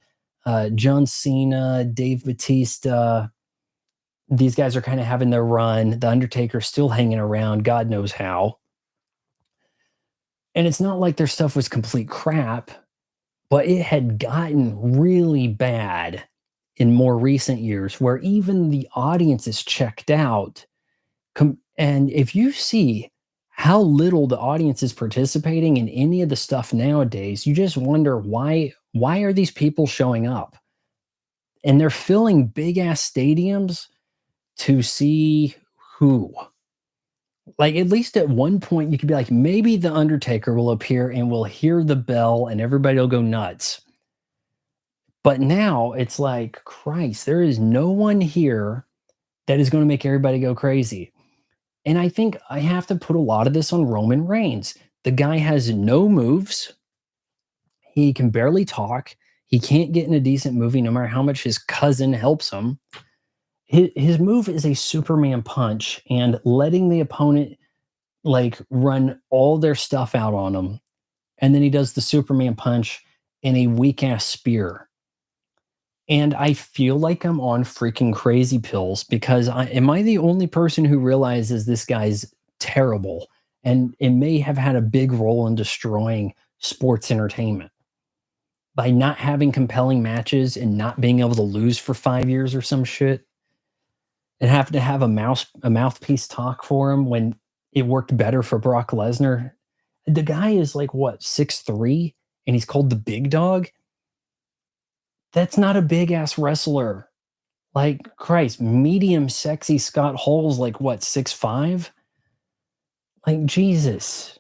John Cena, Dave Batista. These guys are kind of having their run. The Undertaker's still hanging around, God knows how. And it's not like their stuff was complete crap, but it had gotten really bad in more recent years where even the audience is checked out. And if you see how little the audience is participating in any of the stuff nowadays, you just wonder why are these people showing up? And they're filling big ass stadiums to see who? Like at least at one point you could be like, maybe the Undertaker will appear and we'll hear the bell and everybody will go nuts. But now it's like, Christ, there is no one here that is going to make everybody go crazy. And I think I have to put a lot of this on Roman Reigns. The guy has no moves. He can barely talk. He can't get in a decent movie no matter how much his cousin helps him. His move is a Superman punch and letting the opponent like run all their stuff out on him. And then he does the Superman punch and a weak ass spear. And I feel like I'm on freaking crazy pills because am I the only person who realizes this guy's terrible and it may have had a big role in destroying sports entertainment by not having compelling matches and not being able to lose for 5 years or some shit and have to have a mouthpiece talk for him when it worked better for Brock Lesnar. The guy is like what, 6'3", and he's called the big dog. That's not a big ass wrestler. Like, Christ, medium sexy Scott Hall's like what, 6'5"? Like, Jesus.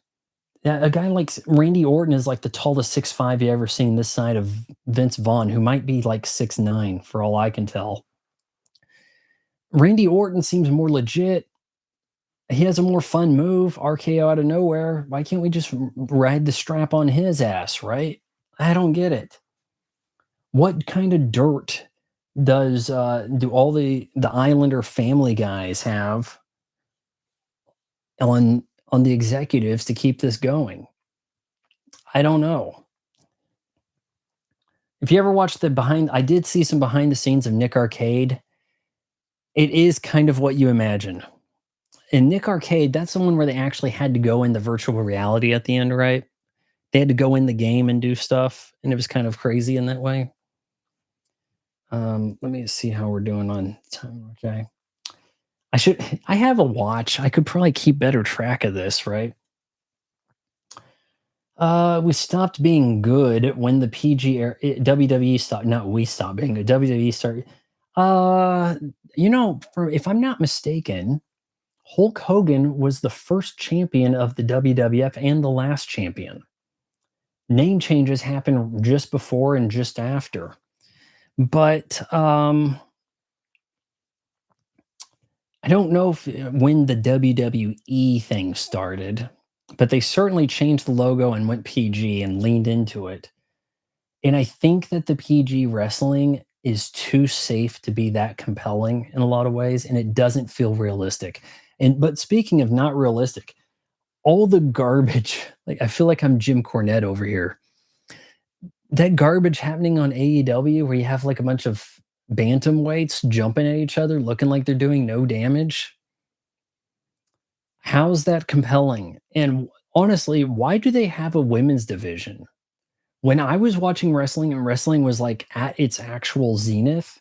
Yeah, a guy like Randy Orton is like the tallest 6'5" you ever seen this side of Vince Vaughn, who might be like 6'9" for all I can tell. Randy Orton seems more legit. He has a more fun move, RKO out of nowhere. Why can't we just ride the strap on his ass, right? I don't get it. What kind of dirt do all the Islander family guys have on the executives to keep this going? I don't know. If you ever watched I did see some behind the scenes of Nick Arcade. It is kind of what you imagine. In Nick Arcade, that's the one where they actually had to go in the virtual reality at the end, right? They had to go in the game and do stuff, and it was kind of crazy in that way. Let me see how we're doing on time. Okay. I have a watch. I could probably keep better track of this, right? We stopped being good when the WWE stopped. No, we stopped being good. WWE started. If I'm not mistaken, Hulk Hogan was the first champion of the WWF and the last champion. Name changes happen just before and just after. But I don't know if when the WWE thing started, but they certainly changed the logo and went PG and leaned into it. And I think that the PG wrestling is too safe to be that compelling in a lot of ways, and it doesn't feel realistic. And but speaking of not realistic, all the garbage, like I feel like I'm Jim Cornette over here. That garbage happening on AEW where you have like a bunch of bantamweights jumping at each other, looking like they're doing no damage. How's that compelling? And honestly, why do they have a women's division? When I was watching wrestling and wrestling was like at its actual zenith,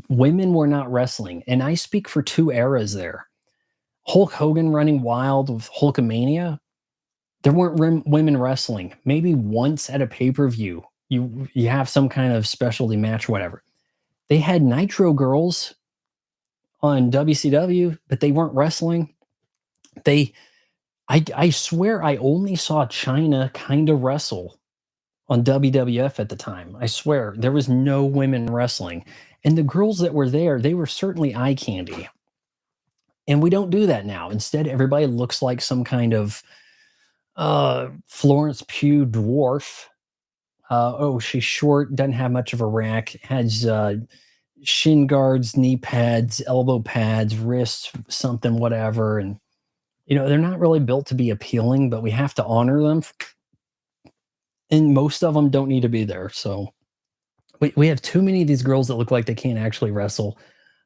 women were not wrestling. And I speak for two eras there. Hulk Hogan running wild with Hulkamania, there weren't women wrestling. Maybe once at a pay-per-view, you have some kind of specialty match, whatever. They had Nitro Girls on WCW, but they weren't wrestling. They I swear I only saw China kind of wrestle on WWF at the time. I swear there was no women wrestling. And the girls that were there, they were certainly eye candy. And we don't do that now. Instead, everybody looks like some kind of Florence Pugh dwarf. Oh, she's short, doesn't have much of a rack, has shin guards, knee pads, elbow pads, wrists, something, whatever. And, they're not really built to be appealing, but we have to honor them. And most of them don't need to be there. So we have too many of these girls that look like they can't actually wrestle,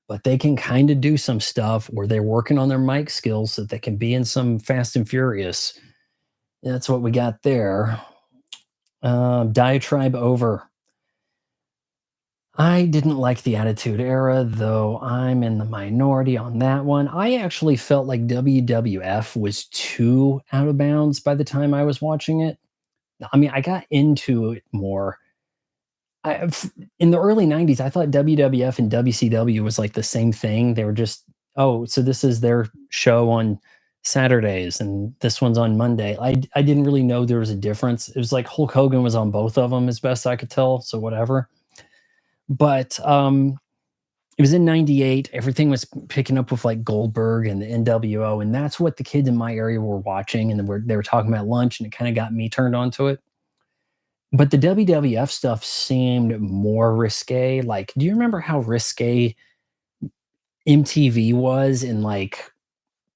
but they can kind of do some stuff where they're working on their mic skills so that they can be in some Fast and Furious. That's what we got there. Diatribe over. I didn't like the Attitude Era, though I'm in the minority on that one. I actually felt like WWF was too out of bounds by the time I was watching it. I mean, I got into it more. In the early 90s, I thought WWF and WCW was like the same thing. They were just, oh, so this is their show on Saturdays and this one's on Monday. I didn't really know there was a difference. It was like Hulk Hogan was on both of them as best I could tell, so whatever. But it was in 98. Everything was picking up with like Goldberg and the NWO, and that's what the kids in my area were watching, and they were talking about lunch, and it kind of got me turned on to it. But the WWF stuff seemed more risque. Like, do you remember how risque MTV was in like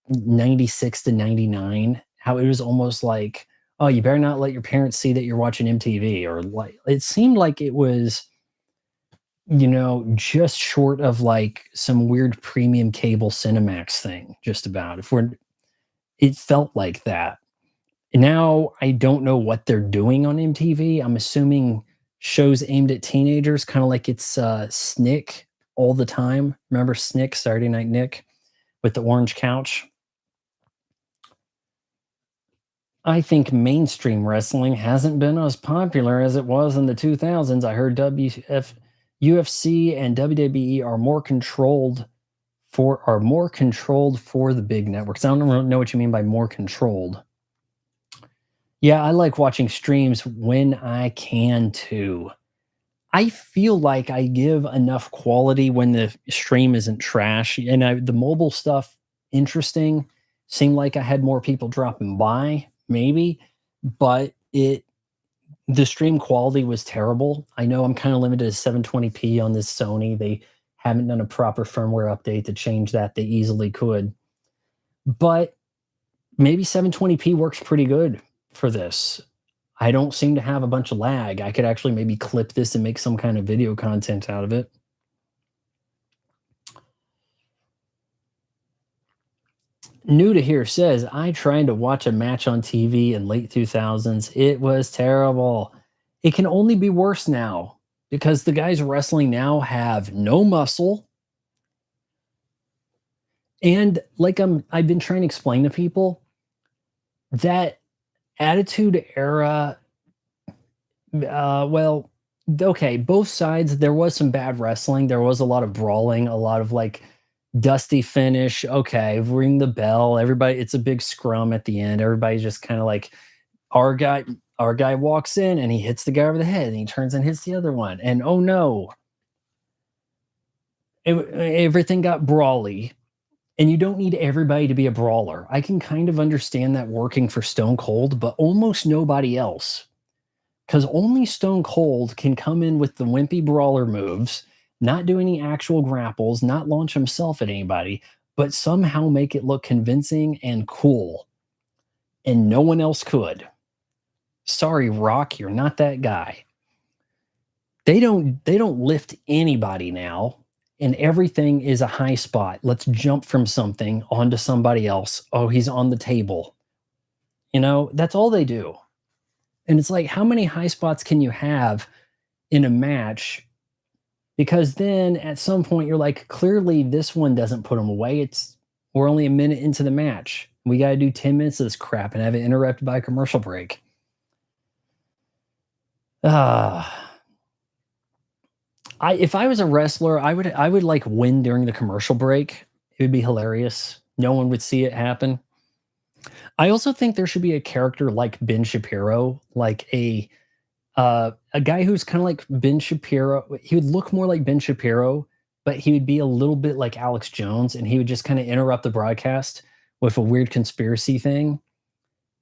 96 to 99? How it was almost like, oh, you better not let your parents see that you're watching MTV, or like it seemed like it was, just short of like some weird premium cable Cinemax thing, just about. It felt like that. Now I don't know what they're doing on MTV. I'm assuming shows aimed at teenagers, kind of like it's Snick all the time. Remember Snick, Saturday Night Nick, with the orange couch? I think mainstream wrestling hasn't been as popular as it was in the 2000s. I heard UFC and WWE are more controlled for the big networks. I don't know what you mean by more controlled. Yeah, I like watching streams when I can too. I feel like I give enough quality when the stream isn't trash, and the mobile stuff interesting. Seemed like I had more people dropping by, maybe, but the stream quality was terrible. I know I'm kind of limited to 720p on this Sony. They haven't done a proper firmware update to change that. They easily could, but maybe 720p works pretty good for this. I don't seem to have a bunch of lag. I could actually maybe clip this and make some kind of video content out of it. New to here says, I tried to watch a match on TV in late 2000s. It was terrible. It can only be worse now because the guys wrestling now have no muscle. And like I've been trying to explain to people, that Attitude Era, well, okay, both sides, there was some bad wrestling. There was a lot of brawling, a lot of like Dusty finish. Okay, ring the bell. Everybody, it's a big scrum at the end. Everybody's just kind of like, our guy, our guy walks in and he hits the guy over the head and he turns and hits the other one. And oh no, everything got brawly. And you don't need everybody to be a brawler. I can kind of understand that working for Stone Cold, but almost nobody else. Because only Stone Cold can come in with the wimpy brawler moves, not do any actual grapples, not launch himself at anybody, but somehow make it look convincing and cool. And no one else could. Sorry, Rock, you're not that guy. They don't lift anybody now, and everything is a high spot. Let's jump from something onto somebody else. Oh, he's on the table. That's all they do. And it's like, how many high spots can you have in a match? Because then at some point you're like, clearly this one doesn't put him away. We're only a minute into the match. We got to do 10 minutes of this crap and have it interrupted by a commercial break. If I was a wrestler, I would like win during the commercial break. It would be hilarious. No one would see it happen. I also think there should be a character like Ben Shapiro, like a guy who's kind of like Ben Shapiro. He would look more like Ben Shapiro, but he would be a little bit like Alex Jones, and he would just kind of interrupt the broadcast with a weird conspiracy thing.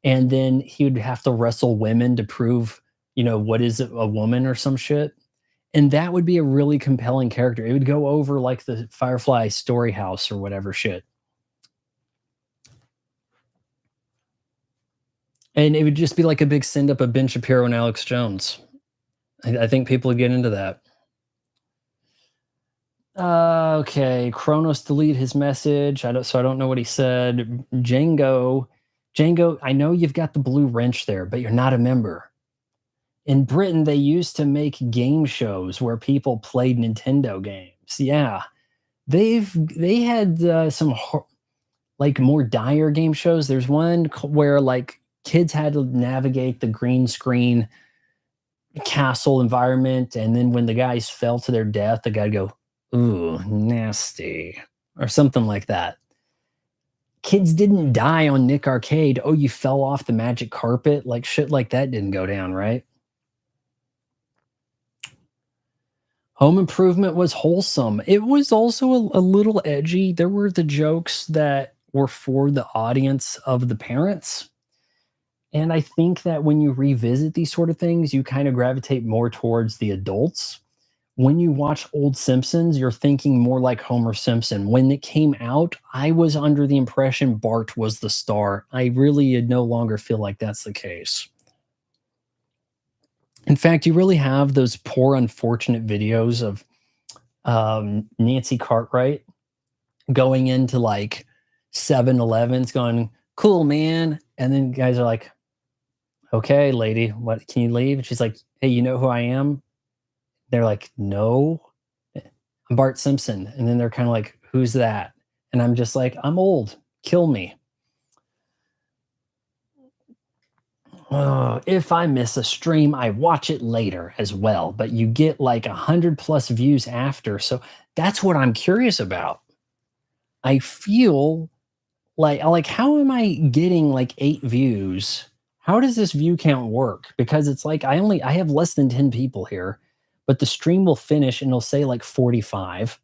And then he would have to wrestle women to prove, what is a woman or some shit. And that would be a really compelling character. It would go over like the Firefly story house or whatever shit. And it would just be like a big send up of Ben Shapiro and Alex Jones. I think people would get into that. Okay, Kronos delete his message. I don't know what he said. Django, I know you've got the blue wrench there, but you're not a member. In Britain, they used to make game shows where people played Nintendo games. Yeah, they had some like more dire game shows. There's one where like kids had to navigate the green screen castle environment, and then when the guys fell to their death, the guy'd go, "Ooh, nasty," or something like that. Kids didn't die on Nick Arcade. Oh, you fell off the magic carpet. Like shit like that didn't go down, right? Home Improvement was wholesome. It was also a little edgy. There were the jokes that were for the audience of the parents. And I think that when you revisit these sort of things, you kind of gravitate more towards the adults. When you watch old Simpsons, you're thinking more like Homer Simpson. When it came out, I was under the impression Bart was the star. I really no longer feel like that's the case. In fact, you really have those poor, unfortunate videos of Nancy Cartwright going into like 7-Elevens going, cool, man. And then guys are like, okay, lady, what, can you leave? And she's like, hey, you know who I am? They're like, no, I'm Bart Simpson. And then they're kind of like, who's that? And I'm just like, I'm old. Kill me. Oh, if I miss a stream, I watch it later as well. But you get like 100+ views after. So that's what I'm curious about. I feel like how am I getting like 8 views? How does this view count work? Because it's like I have less than 10 people here, but the stream will finish and it'll say like 45,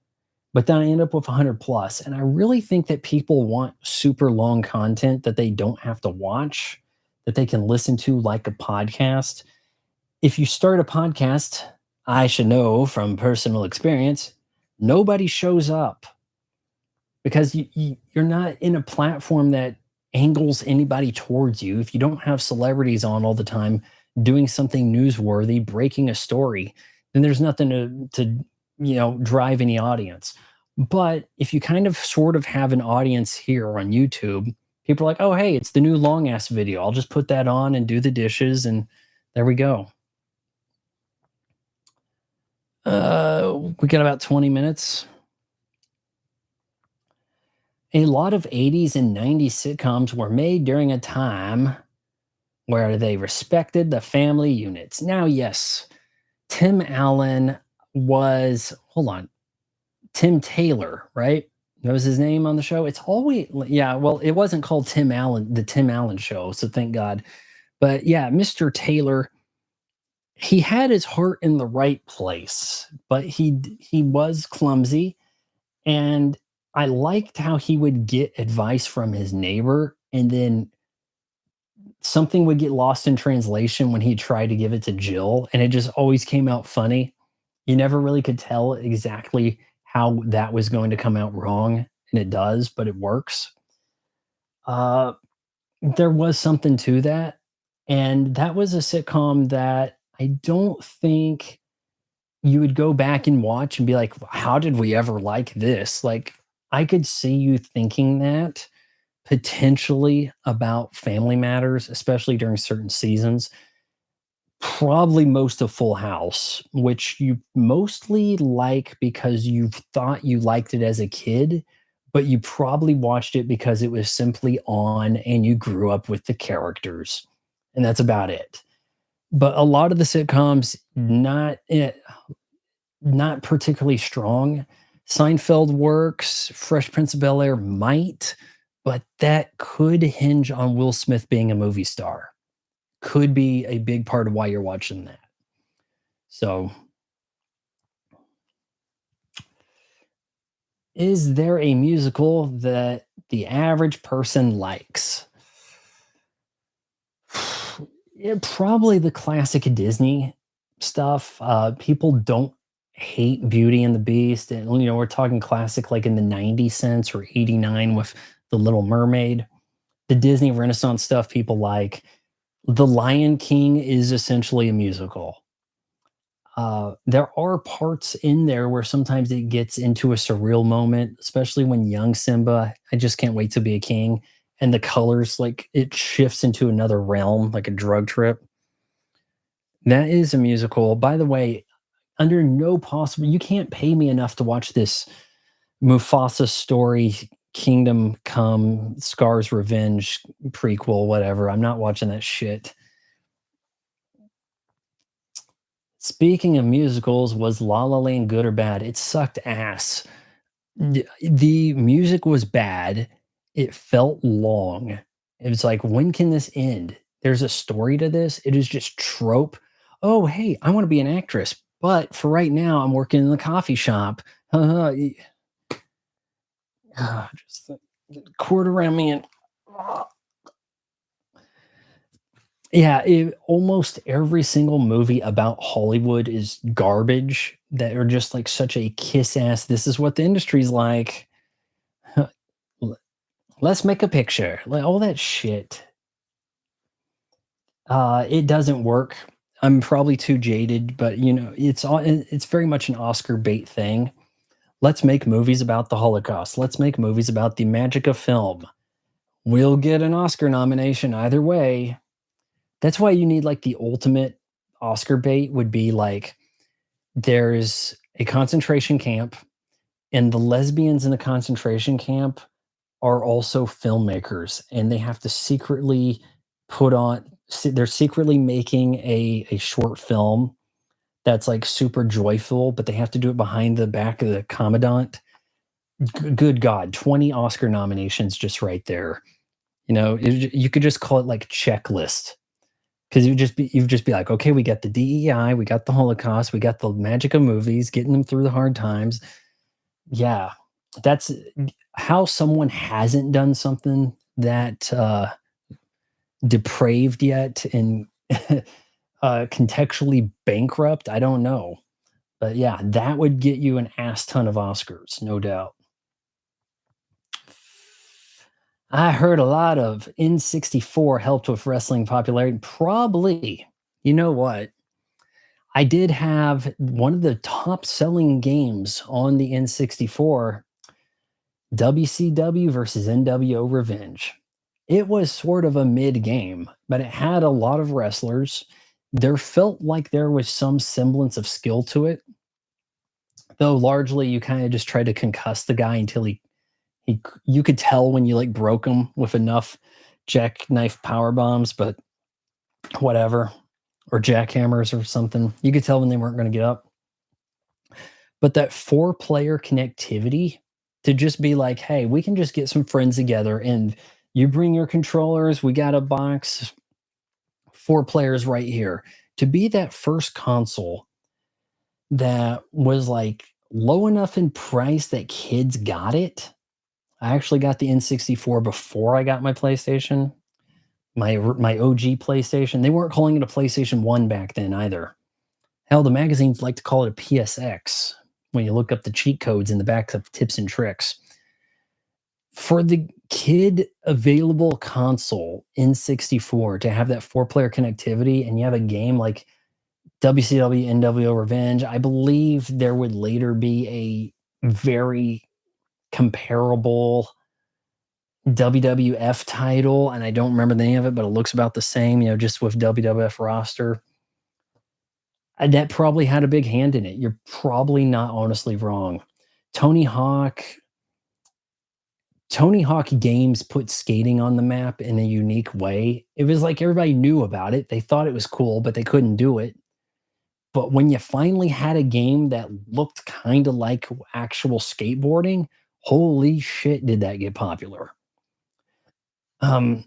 but then I end up with 100+. And I really think that people want super long content that they don't have to watch, that they can listen to like a podcast. If you start a podcast, I should know from personal experience, nobody shows up because you're not in a platform that angles anybody towards you. If you don't have celebrities on all the time doing something newsworthy, breaking a story, then there's nothing to drive any audience. But if you kind of sort of have an audience here on YouTube, people are like, oh, hey, it's the new long ass video. I'll just put that on and do the dishes, and there we go. We got about 20 minutes. A lot of 80s and 90s sitcoms were made during a time where they respected the family units. Now, yes, Tim Allen was, hold on, Tim Taylor, right? What was his name on the show? It's always yeah, well, it wasn't called Tim Allen, the Tim Allen show, so thank God. But yeah, Mr. Taylor, he had his heart in the right place, but he was clumsy, and I liked how he would get advice from his neighbor, and then something would get lost in translation when he tried to give it to Jill, and it just always came out funny. You never really could tell exactly how that was going to come out wrong, and it does, but it works. Uh, there was something to that, and that was a sitcom that I don't think you would go back and watch and be like, "How did we ever like this?" Like, I could see you thinking that potentially about Family Matters, especially during certain seasons. Probably most of Full House, which you mostly like because you thought you liked it as a kid, but you probably watched it because it was simply on and you grew up with the characters, and that's about it. But a lot of the sitcoms, not particularly strong. Seinfeld works, Fresh Prince of Bel-Air might, but that could hinge on Will Smith being a movie star. Could be a big part of why you're watching that. So, is there a musical that the average person likes? Yeah, probably the classic Disney stuff. People don't hate Beauty and the Beast, and we're talking classic like in the 90 cents or 89 with The Little Mermaid. The Disney Renaissance stuff people like. The Lion King is essentially a musical. There are parts in there where sometimes it gets into a surreal moment, especially when young Simba, I just can't wait to be a king, and the colors like it shifts into another realm, like a drug trip. That is a musical. By the way, under no possible you can't pay me enough to watch this Mufasa story, Kingdom Come, Scar's Revenge prequel, whatever. I'm not watching that shit. Speaking of musicals, was La La Land good or bad? It sucked ass. The music was bad. It felt long. It was like, when can this end? There's a story to this. It is just trope. Oh, hey, I want to be an actress, but for right now, I'm working in the coffee shop. Just cord around me and yeah, almost every single movie about Hollywood is garbage that are just like such a kiss ass. This is what the industry's like. Let's make a picture. Like all that shit. It doesn't work. I'm probably too jaded, but it's very much an Oscar bait thing. Let's make movies about the Holocaust. Let's make movies about the magic of film. We'll get an Oscar nomination either way. That's why you need like the ultimate Oscar bait would be like there's a concentration camp and the lesbians in the concentration camp are also filmmakers and they have to secretly they're secretly making a short film that's like super joyful, but they have to do it behind the back of the commandant. Good God, 20 Oscar nominations just right there. You could just call it like checklist because you'd just be like, okay, we got the DEI, we got the Holocaust, we got the magic of movies, getting them through the hard times. Yeah, that's how someone hasn't done something that depraved yet and contextually bankrupt. I don't know, but yeah, that would get you an ass ton of Oscars, no doubt. I heard a lot of N64 helped with wrestling popularity. Probably. You know what? I did have one of the top selling games on the N64, WCW versus NWO Revenge. It was sort of a mid game, but it had a lot of wrestlers. There felt like there was some semblance of skill to it, though largely you kind of just try to concuss the guy until you could tell when you like broke him with enough jackknife power bombs, but whatever, or jackhammers or something. You could tell when they weren't going to get up. But that four-player connectivity to just be like, "Hey, we can just get some friends together and you bring your controllers, we got a box, 4 players right here." To be that first console that was, like, low enough in price that kids got it. I actually got the N64 before I got my PlayStation, my OG PlayStation. They weren't calling it a PlayStation 1 back then either. Hell, the magazines like to call it a PSX when you look up the cheat codes in the back of tips and tricks. For the kid available console N64 to have that 4-player connectivity and you have a game like WCW NWO Revenge, I believe there would later be a very comparable WWF title, and I don't remember the name of it, but it looks about the same, just with WWF roster. That probably had a big hand in it. You're probably not honestly wrong. Tony Hawk Tony Hawk games put skating on the map in a unique way. It was like everybody knew about it. They thought it was cool, but they couldn't do it. But when you finally had a game that looked kind of like actual skateboarding, holy shit, did that get popular. Um,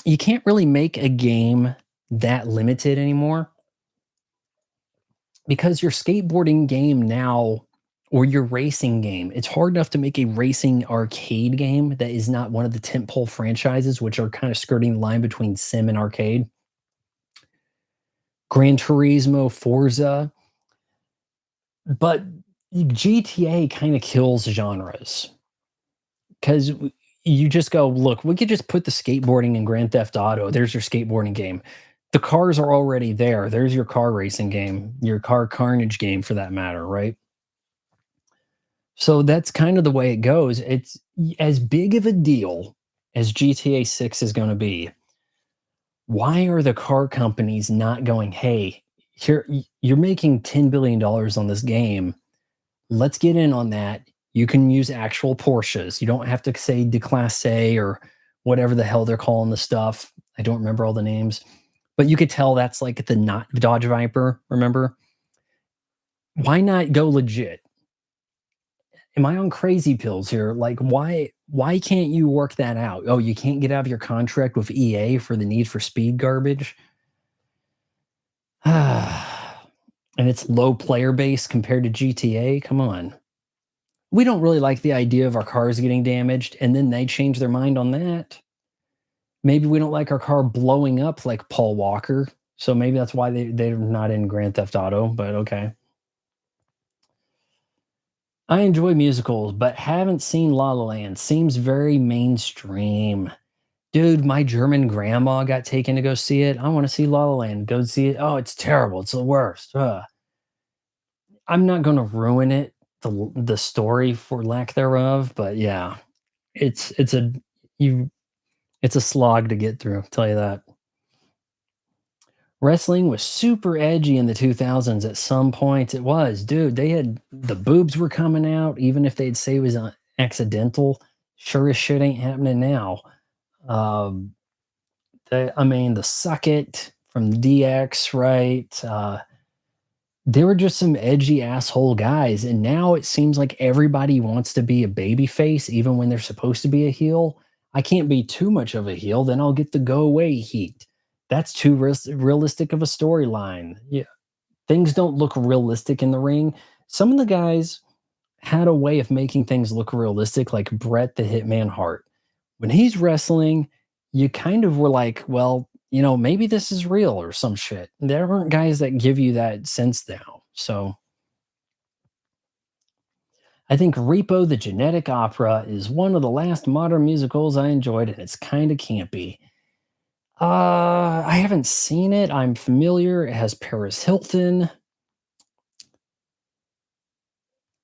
you can't really make a game that limited anymore because your skateboarding game now or your racing game, it's hard enough to make a racing arcade game that is not one of the tentpole franchises, which are kind of skirting the line between sim and arcade. Gran Turismo, Forza, but GTA kind of kills genres because you just go, look, we could just put the skateboarding in Grand Theft Auto. There's your skateboarding game. The cars are already there. There's your car racing game, your car carnage game for that matter, right? So that's kind of the way it goes. It's as big of a deal as GTA 6 is going to be. Why are the car companies not going, hey, here you're making $10 billion on this game. Let's get in on that. You can use actual Porsches. You don't have to say de Classe or whatever the hell they're calling the stuff. I don't remember all the names, but you could tell that's like the not Dodge Viper. Remember? Why not go legit? Am I on crazy pills here? Like, why can't you work that out? Oh, you can't get out of your contract with EA for the Need for Speed garbage? And it's low player base compared to GTA? Come on. We don't really like the idea of our cars getting damaged, and then they change their mind on that. Maybe we don't like our car blowing up like Paul Walker, so maybe that's why they're not in Grand Theft Auto, but okay. I enjoy musicals, but haven't seen La La Land. Seems very mainstream. Dude, my German grandma got taken to go see it. I wanna see La La Land. Go see it. Oh, it's terrible. It's the worst. Ugh. I'm not gonna ruin it, the story for lack thereof, but yeah, it's a you it's a slog to get through, I'll tell you that. Wrestling was super edgy in the 2000s at some points. It was, dude. They had the boobs were coming out, even if they'd say it was accidental. Sure as shit ain't happening now. Um, I mean, the Suck It from the DX, right? They were just some edgy asshole guys, and now it seems like everybody wants to be a baby face, even when they're supposed to be a heel. I can't be too much of a heel, then I'll get the go away heat. That's too realistic of a storyline. Yeah, things don't look realistic in the ring. Some of the guys had a way of making things look realistic, like Bret the Hitman Hart. When he's wrestling, you kind of were like, well, maybe this is real or some shit. There aren't guys that give you that sense now. So I think Repo the Genetic Opera is one of the last modern musicals I enjoyed, and it's kind of campy. I haven't seen it. I'm familiar. It has Paris Hilton.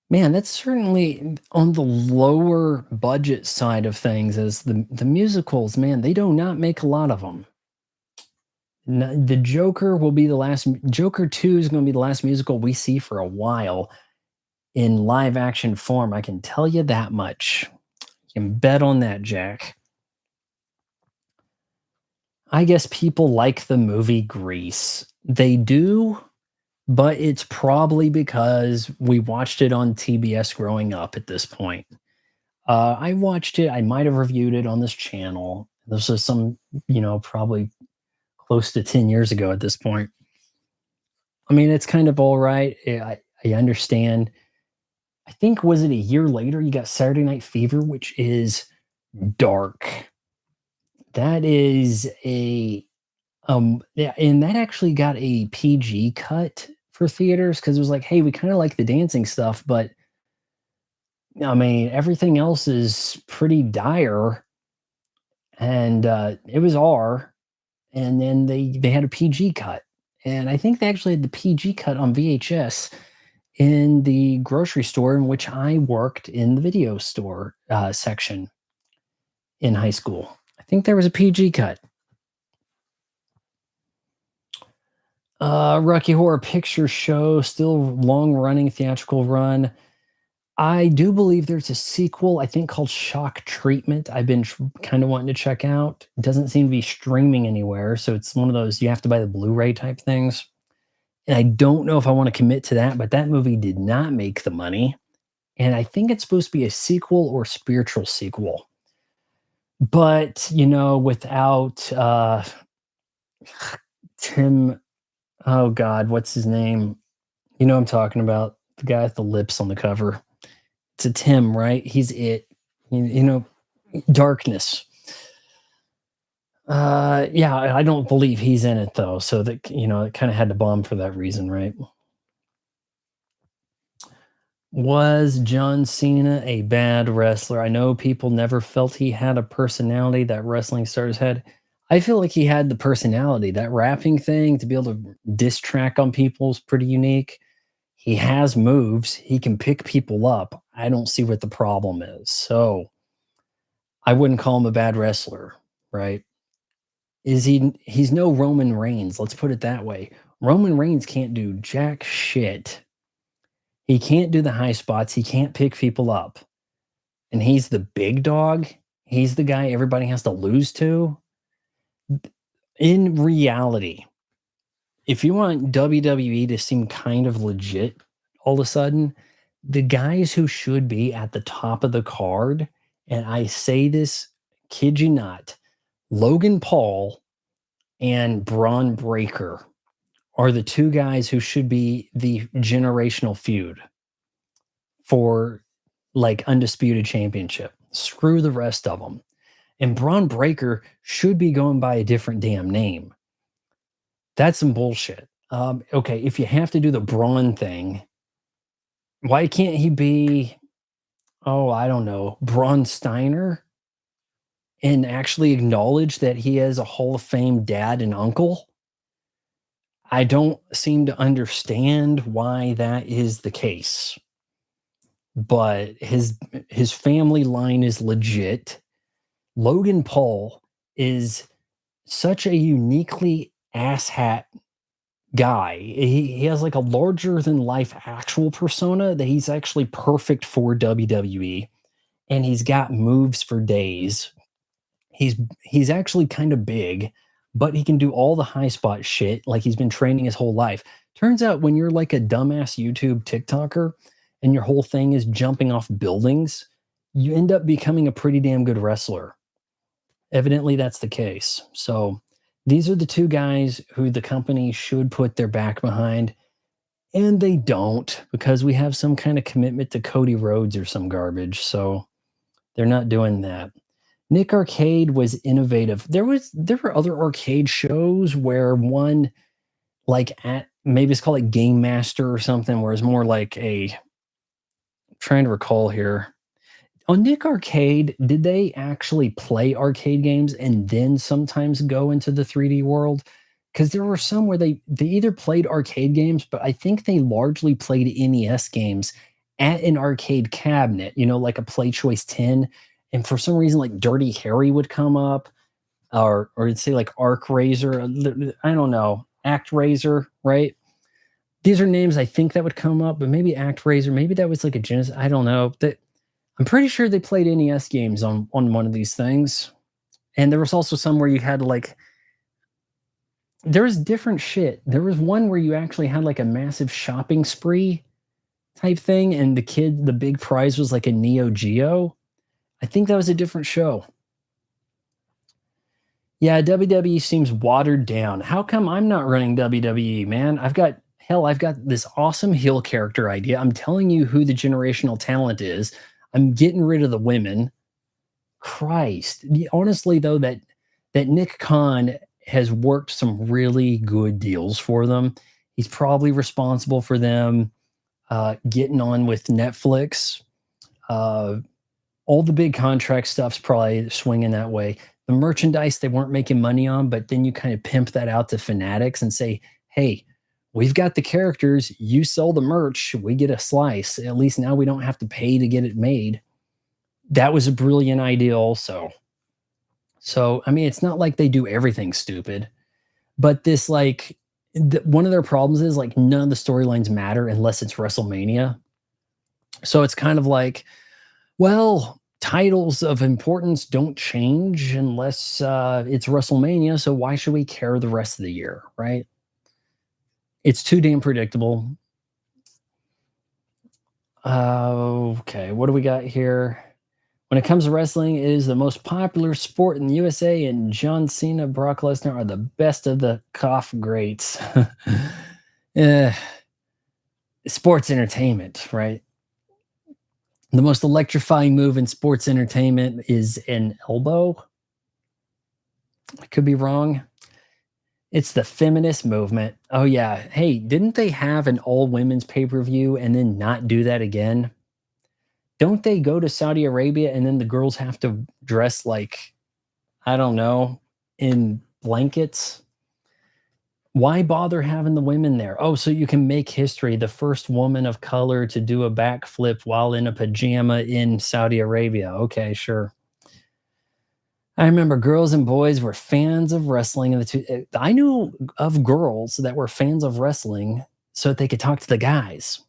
Man, that's certainly on the lower budget side of things as the musicals, man, they do not make a lot of them. The Joker will be the last Joker 2 is going to be the last musical we see for a while in live action form. I can tell you that much. You can bet on that, Jack. I guess people like the movie Grease. They do, but it's probably because we watched it on TBS growing up at this point. I watched it, I might have reviewed it on this channel. This was some, probably close to 10 years ago at this point. I mean, it's kind of all right. I understand. I think, was it a year later you got Saturday Night Fever, which is dark. That is yeah, and that actually got a PG cut for theaters because it was like, hey, we kind of like the dancing stuff, but I mean, everything else is pretty dire, and it was R, and then they had a PG cut, and I think they actually had the PG cut on VHS in the grocery store in which I worked in the video store section in high school. I think there was a PG cut. Rocky Horror Picture Show, still long running theatrical run. I do believe there's a sequel, I think called Shock Treatment. I've been kind of wanting to check out. It doesn't seem to be streaming anywhere, so it's one of those you have to buy the Blu-ray type things. And I don't know if I want to commit to that, but that movie did not make the money. And I think it's supposed to be a sequel or spiritual sequel. But, without Tim, oh God, what's his name? You know what I'm talking about. The guy with the lips on the cover. It's a Tim, right? He's it. Darkness. Yeah, I don't believe he's in it though. So that it kind of had to bomb for that reason, right? Was John Cena a bad wrestler? I know people never felt he had a personality that wrestling stars had. I feel like he had the personality. That rapping thing to be able to diss track on people is pretty unique. He has moves. He can pick people up. I don't see what the problem is. So I wouldn't call him a bad wrestler, right? He's no Roman Reigns, let's put it that way. Roman Reigns can't do jack shit. He can't do the high spots. He can't pick people up. And he's the big dog. He's the guy everybody has to lose to. In reality, if you want WWE to seem kind of legit all of a sudden, the guys who should be at the top of the card, and I say this, kid you not, Logan Paul and Braun Breaker are the two guys who should be the generational feud for like undisputed championship. Screw the rest of them. And Braun Breaker should be going by a different damn name. That's some bullshit. Okay, if you have to do the Braun thing, why can't he be, oh, I don't know, Braun Steiner and actually acknowledge that he has a Hall of Fame dad and uncle? I don't seem to understand why that is the case. But his family line is legit. Logan Paul is such a uniquely asshat guy. He has like a larger than life actual persona that he's actually perfect for WWE, and he's got moves for days. He's actually kind of big, but he can do all the high spot shit like he's been training his whole life. Turns out when you're like a dumbass YouTube TikToker and your whole thing is jumping off buildings, you end up becoming a pretty damn good wrestler. Evidently that's the case. So these are the two guys who the company should put their back behind, and they don't because we have some kind of commitment to Cody Rhodes or some garbage. So they're not doing that. Nick Arcade was innovative. There were other arcade shows where one like at maybe it's called like Game Master or something, where it's more like a I'm trying to recall here. On Nick Arcade, did they actually play arcade games and then sometimes go into the 3D world? Because there were some where they either played arcade games, but I think they largely played NES games at an arcade cabinet, like a Play Choice 10. And for some reason, like Dirty Harry would come up, or it'd say like Arc Razor. I don't know, Act Razor, right? These are names I think that would come up, but maybe Act Razor, maybe that was like a Genesis. I don't know. That I'm pretty sure they played NES games on one of these things. And there was also some where you had to like there was different shit. There was one where you actually had like a massive shopping spree type thing, and the big prize was like a Neo Geo. I think that was a different show. Yeah, WWE seems watered down. How come I'm not running WWE, man? I've got this awesome heel character idea. I'm telling you who the generational talent is. I'm getting rid of the women. Christ. Honestly, though, that Nick Khan has worked some really good deals for them. He's probably responsible for them getting on with Netflix. Uh, all the big contract stuff's probably swinging that way. The merchandise they weren't making money on, but then you kind of pimp that out to fanatics and say, hey, we've got the characters, you sell the merch, we get a slice. At least now we don't have to pay to get it made. That was a brilliant idea, also. So, I mean, it's not like they do everything stupid, but this, like, one of their problems is like none of the storylines matter unless it's WrestleMania. So it's kind of like, well, titles of importance don't change unless it's WrestleMania. So why should we care the rest of the year, right? It's too damn predictable. Okay, what do we got here? When it comes to wrestling, it is the most popular sport in the USA, and John Cena, Brock Lesnar are the best of the cough greats. Eh, sports entertainment, right? The most electrifying move in sports entertainment is an elbow. I could be wrong. It's the feminist movement. Oh, yeah. Hey, didn't they have an all women's pay per view and then not do that again? Don't they go to Saudi Arabia and then the girls have to dress like, I don't know, in blankets? Why bother having the women there? Oh, so you can make history. The first woman of color to do a backflip while in a pajama in Saudi Arabia. Okay, sure. I remember girls and boys were fans of wrestling. I knew of girls that were fans of wrestling so that they could talk to the guys.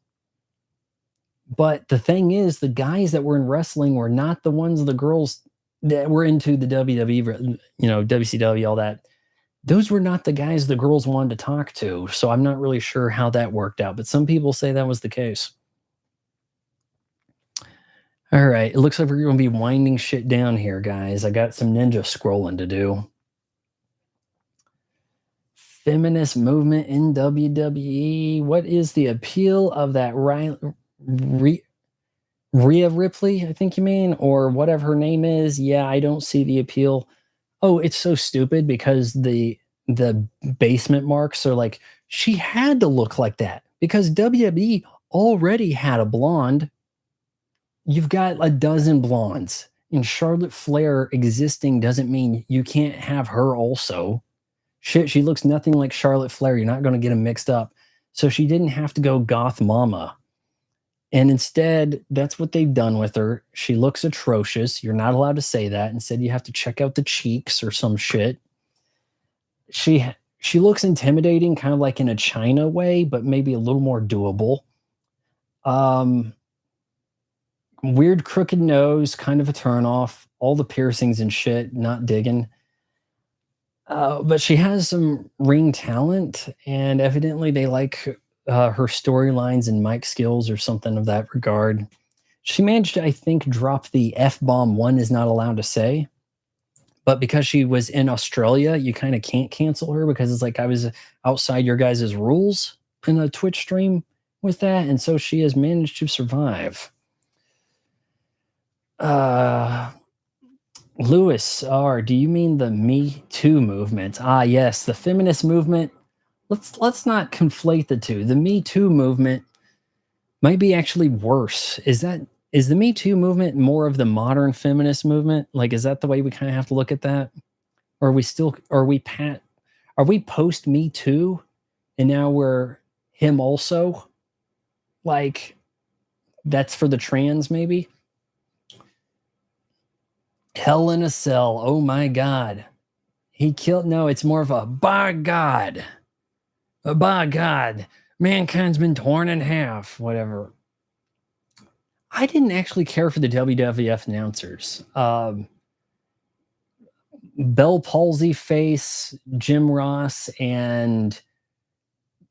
But the thing is, the guys that were in wrestling were not the ones the girls that were into the WWE, WCW, all that. Those were not the guys the girls wanted to talk to. So I'm not really sure how that worked out, but some people say that was the case. All right. It looks like we're going to be winding shit down here, guys. I got some ninja scrolling to do. Feminist movement in WWE. What is the appeal of that Rhea Ripley, I think you mean, or whatever her name is? Yeah, I don't see the appeal. Oh, it's so stupid because the basement marks are like, she had to look like that because WWE already had a blonde. You've got a dozen blondes, and Charlotte Flair existing doesn't mean you can't have her also. Shit, she looks nothing like Charlotte Flair. You're not going to get them mixed up. So she didn't have to go goth mama. And instead, that's what they've done with her. She looks atrocious. You're not allowed to say that. Instead, you have to check out the cheeks or some shit. She looks intimidating, kind of like in a China way, but maybe a little more doable. Weird crooked nose, kind of a turnoff. All the piercings and shit, not digging. But she has some ring talent, and evidently they like her storylines and mic skills or something of that regard. She managed to, I think, drop the F bomb one is not allowed to say. But because she was in Australia, you kind of can't cancel her because it's like I was outside your guys' rules in a Twitch stream with that. And so she has managed to survive. Lewis R, do you mean the Me Too movement? Ah, yes, the feminist movement. Let's not conflate the two. The Me Too movement might be actually worse. Is the Me Too movement more of the modern feminist movement? Like, is that the way we kind of have to look at that? Or are we post Me Too and now we're him also? Like, that's for the trans, maybe? Hell in a Cell. Oh my God. He killed. No, it's more of a by God. By God. Mankind's been torn in half. Whatever. I didn't actually care for the WWF announcers. Bell palsy face Jim Ross and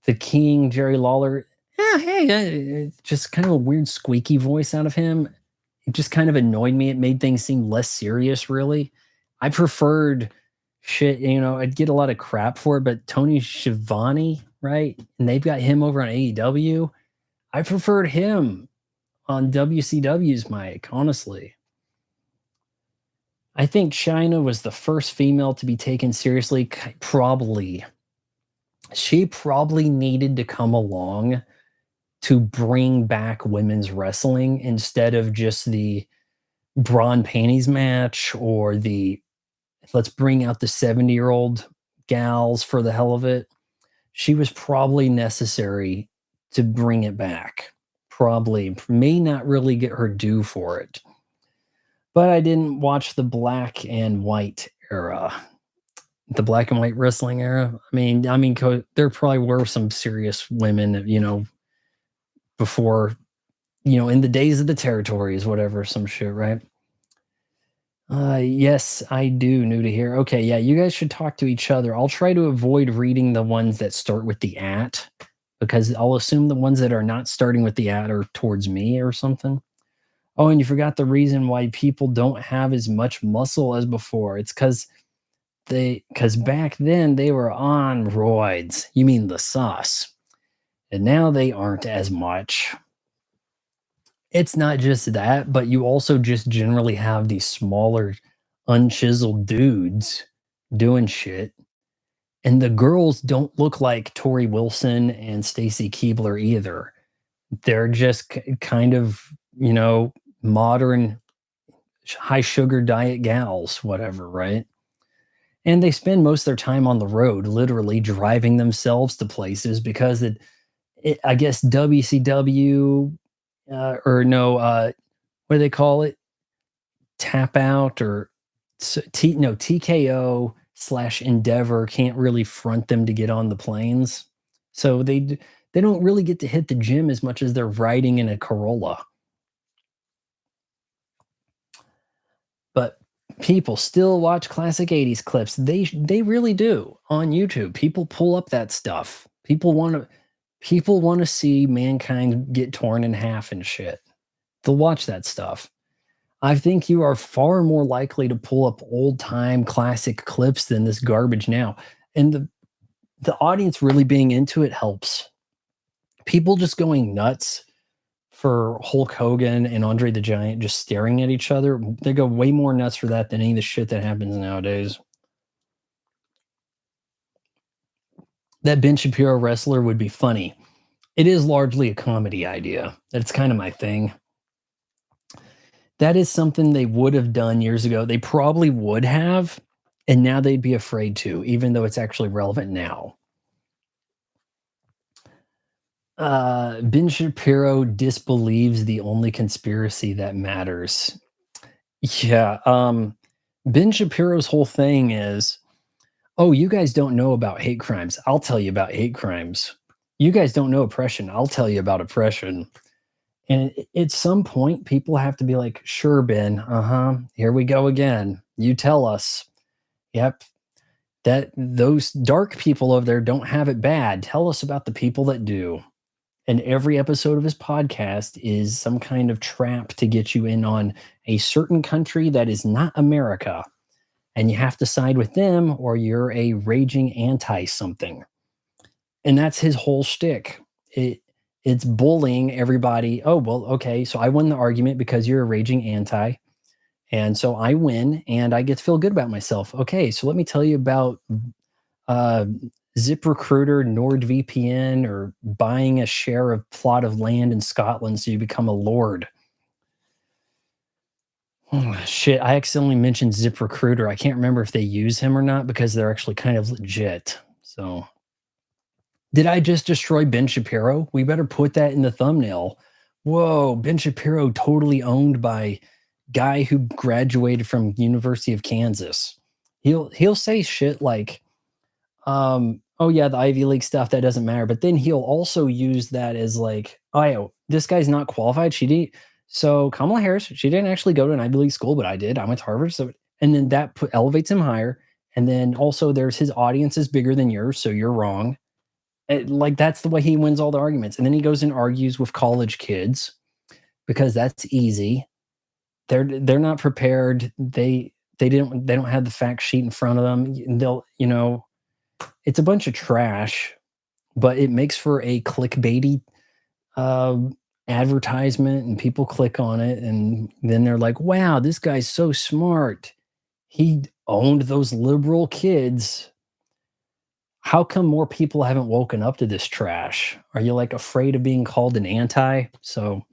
the King Jerry Lawler. Yeah, hey, just kind of a weird squeaky voice out of him. It just kind of annoyed me. It made things seem less serious, really. I preferred shit, I'd get a lot of crap for it, but Tony Schiavone, right? And they've got him over on AEW. I preferred him on WCW's mic, honestly. I think China was the first female to be taken seriously, probably. She probably needed to come along to bring back women's wrestling instead of just the bra and panties match or the let's bring out the 70-year-old gals for the hell of it. She was probably necessary to bring it back. Probably may not really get her due for it. But I didn't watch the black and white era. The black and white wrestling era. There probably were some serious women, before, in the days of the territories, whatever, some shit, right? Yes, I do. New to here. Okay, yeah, you guys should talk to each other. I'll try to avoid reading the ones that start with the at, because I'll assume the ones that are not starting with the at are towards me or something. Oh, and you forgot the reason why people don't have as much muscle as before. It's because back then they were on roids. You mean the sauce. And now they aren't as much. It's not just that, but you also just generally have these smaller, unchiseled dudes doing shit. And the girls don't look like Tori Wilson and Stacy Keebler either. They're just kind of, modern, high sugar diet gals, whatever, right? And they spend most of their time on the road, literally driving themselves to places because I guess WCW or no, what do they call it? Tap out or TKO / Endeavor can't really front them to get on the planes, so they don't really get to hit the gym as much as they're riding in a Corolla. But people still watch classic 80s clips. They really do on YouTube. People pull up that stuff. People want to see mankind get torn in half and shit. They'll watch that stuff. I think you are far more likely to pull up old time classic clips than this garbage now. And the audience really being into it helps. People just going nuts for Hulk Hogan and Andre the Giant just staring at each other, they go way more nuts for that than any of the shit that happens nowadays. That Ben Shapiro wrestler would be funny. It is largely a comedy idea. That's kind of my thing. That is something they would have done years ago. They probably would have, and now they'd be afraid to, even though it's actually relevant now. Ben Shapiro disbelieves the only conspiracy that matters. Yeah, Ben Shapiro's whole thing is, oh, you guys don't know about hate crimes. I'll tell you about hate crimes. You guys don't know oppression. I'll tell you about oppression. And at some point, people have to be like, sure, Ben, here we go again. You tell us. Yep, that those dark people over there don't have it bad. Tell us about the people that do. And every episode of his podcast is some kind of trap to get you in on a certain country that is not America. And you have to side with them or you're a raging anti something. And that's his whole shtick. It's bullying everybody. Oh, well, okay, so I won the argument because you're a raging anti. And so I win and I get to feel good about myself. Okay, so let me tell you about ZipRecruiter, NordVPN, or buying a share of plot of land in Scotland so you become a lord. Oh, shit, I accidentally mentioned ZipRecruiter. I can't remember if they use him or not because they're actually kind of legit. So, did I just destroy Ben Shapiro? We better put that in the thumbnail. Whoa, Ben Shapiro totally owned by guy who graduated from University of Kansas. He'll say shit like, oh yeah, the Ivy League stuff, that doesn't matter. But then he'll also use that as like, oh yeah, this guy's not qualified. She didn't. So Kamala Harris, she didn't actually go to an Ivy League school, but I did. I went to Harvard. So, and then that elevates him higher. And then also, there's his audience is bigger than yours, so you're wrong. Like that's the way he wins all the arguments. And then he goes and argues with college kids because that's easy. They're not prepared. They don't have the fact sheet in front of them. They'll it's a bunch of trash, but it makes for a clickbaity uh, advertisement, and people click on it, and then they're like, "Wow, this guy's so smart. He owned those liberal kids. How come more people haven't woken up to this trash? Are you like afraid of being called an anti?" So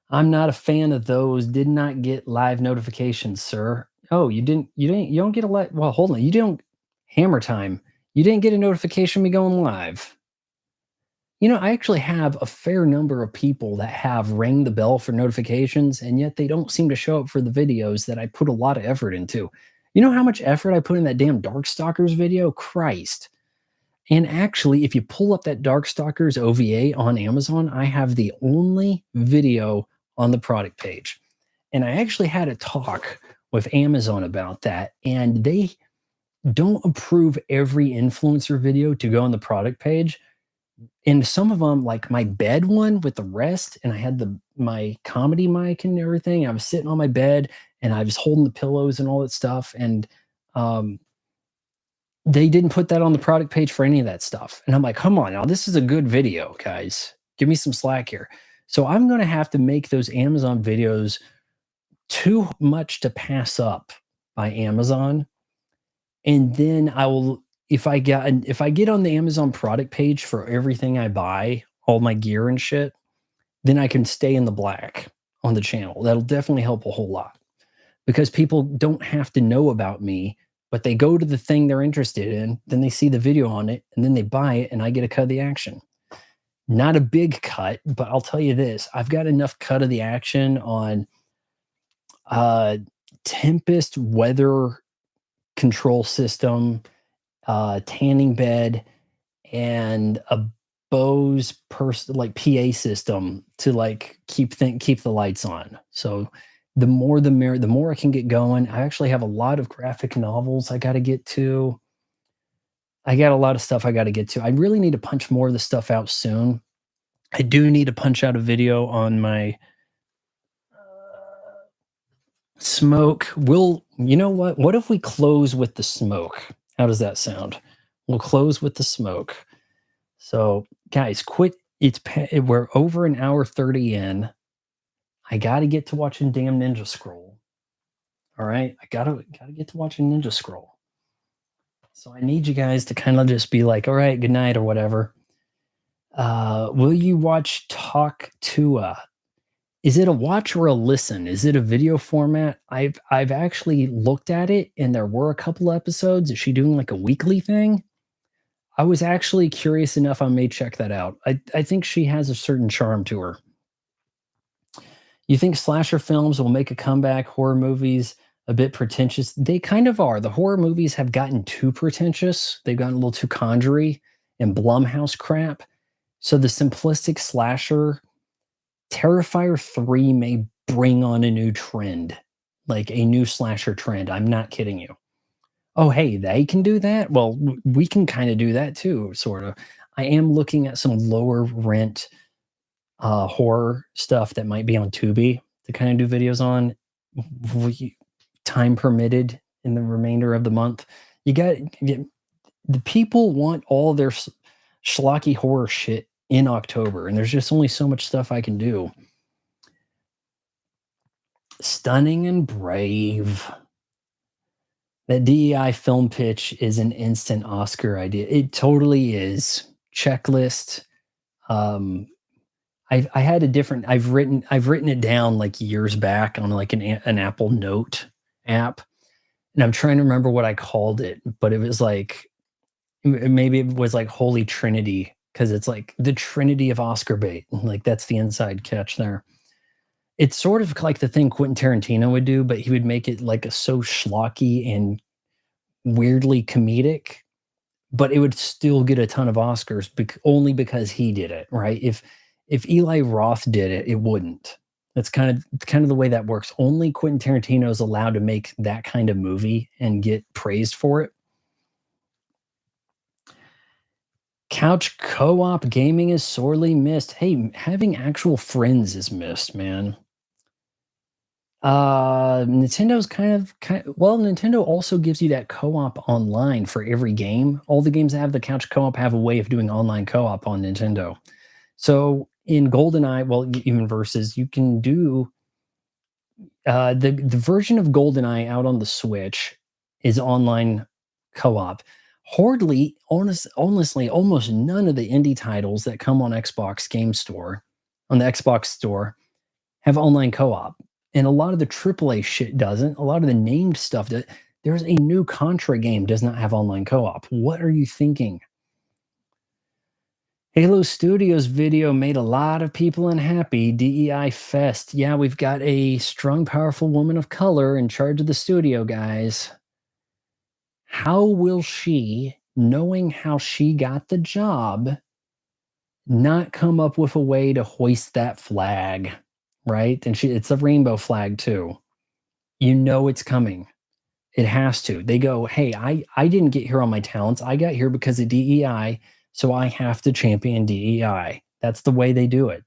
I'm not a fan of those. Did not get live notifications, sir. Oh, you don't get a well, hold on. You don't hammer time. You didn't get a notification of me going live. I actually have a fair number of people that have rang the bell for notifications, and yet they don't seem to show up for the videos that I put a lot of effort into. You know how much effort I put in that damn Darkstalkers video? Christ. And actually, if you pull up that Darkstalkers OVA on Amazon, I have the only video on the product page. And I actually had a talk with Amazon about that, and they don't approve every influencer video to go on the product page. And some of them, like my bed one with the rest, and I had my comedy mic and everything. I was sitting on my bed and I was holding the pillows and all that stuff. And um, they didn't put that on the product page for any of that stuff. And I'm like, come on now, this is a good video, guys. Give me some slack here. So I'm going to have to make those Amazon videos too much to pass up by Amazon. And then I will, if I get on the Amazon product page for everything I buy, all my gear and shit, then I can stay in the black on the channel. That'll definitely help a whole lot because people don't have to know about me, but they go to the thing they're interested in, then they see the video on it, and then they buy it, and I get a cut of the action. Not a big cut, but I'll tell you this, I've got enough cut of the action on Tempest weather control system, tanning bed, and a Bose like PA system to like keep the lights on. So the more the merrier, the more I can get going. I actually have a lot of graphic novels I got to get to. I got a lot of stuff I got to get to. I really need to punch more of the stuff out soon. I do need to punch out a video on my smoke. You know what? What if we close with the smoke? How does that sound? We'll close with the smoke. So, guys, quit. We're over an hour 30 in. I got to get to watching damn Ninja Scroll. All right, I gotta get to watching Ninja Scroll. So I need you guys to kind of just be like, all right, good night or whatever. Will you watch Talk Tua? Is it a watch or a listen? Is it a video format? I've actually looked at it, and there were a couple episodes. Is she doing like a weekly thing? I was actually curious enough. I may check that out. I think she has a certain charm to her. You think slasher films will make a comeback? Horror movies a bit pretentious? They kind of are. The horror movies have gotten too pretentious. They've gotten a little too conjury and Blumhouse crap. So the simplistic slasher, Terrifier 3 may bring on a new trend, like a new slasher trend. I'm not kidding you. Oh, hey, they can do that? Well, we can kind of do that too, sort of. I am looking at some lower rent horror stuff that might be on Tubi to kind of do videos on, time permitted in the remainder of the month. The people want all their schlocky horror shit in October, and there's just only so much stuff I can do. Stunning and Brave. That DEI film pitch is an instant Oscar idea. It totally is. Checklist. I had a different. I've written it down like years back on like an Apple Note app, and I'm trying to remember what I called it, but it was like maybe it was like Holy Trinity because it's like the Trinity of Oscar bait. Like that's the inside catch there. It's sort of like the thing Quentin Tarantino would do, but he would make it like a so schlocky and weirdly comedic, but it would still get a ton of Oscars only because he did it, right? If Eli Roth did it, it wouldn't. That's kind of the way that works. Only Quentin Tarantino is allowed to make that kind of movie and get praised for it. Couch co-op gaming is sorely missed. Hey, having actual friends is missed, man. Nintendo's well, Nintendo also gives you that co-op online for every game. All the games that have the couch co-op have a way of doing online co-op on Nintendo. So in GoldenEye, well, even versus, you can do the version of GoldenEye out on the Switch is online co-op. Honestly, almost none of the indie titles that come on Xbox Game Store, on the Xbox Store, have online co-op. And a lot of the AAA shit doesn't. A lot of the named stuff that there's a new Contra game does not have online co-op. What are you thinking? Halo Studios video made a lot of people unhappy. DEI fest. Yeah, we've got a strong, powerful woman of color in charge of the studio, guys. How will she, knowing how she got the job, not come up with a way to hoist that flag? Right? And it's a rainbow flag too. You know it's coming. It has to. They go, hey, I didn't get here on my talents. I got here because of DEI, so I have to champion DEI. That's the way they do it.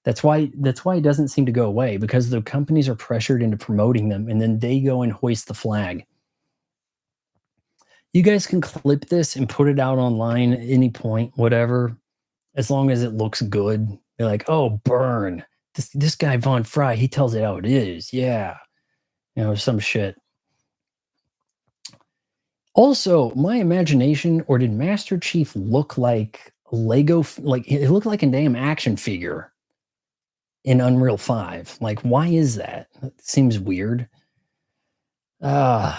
That's why it doesn't seem to go away, because the companies are pressured into promoting them, and then they go and hoist the flag. You guys can clip this and put it out online at any point, whatever, as long as it looks good. They're like, oh, burn. This guy Von Fry, he tells it how it is. Yeah. Some shit. Also, my imagination, or did Master Chief look like Lego? Like, it looked like a damn action figure in Unreal 5. Like, why is that? It seems weird. Uh,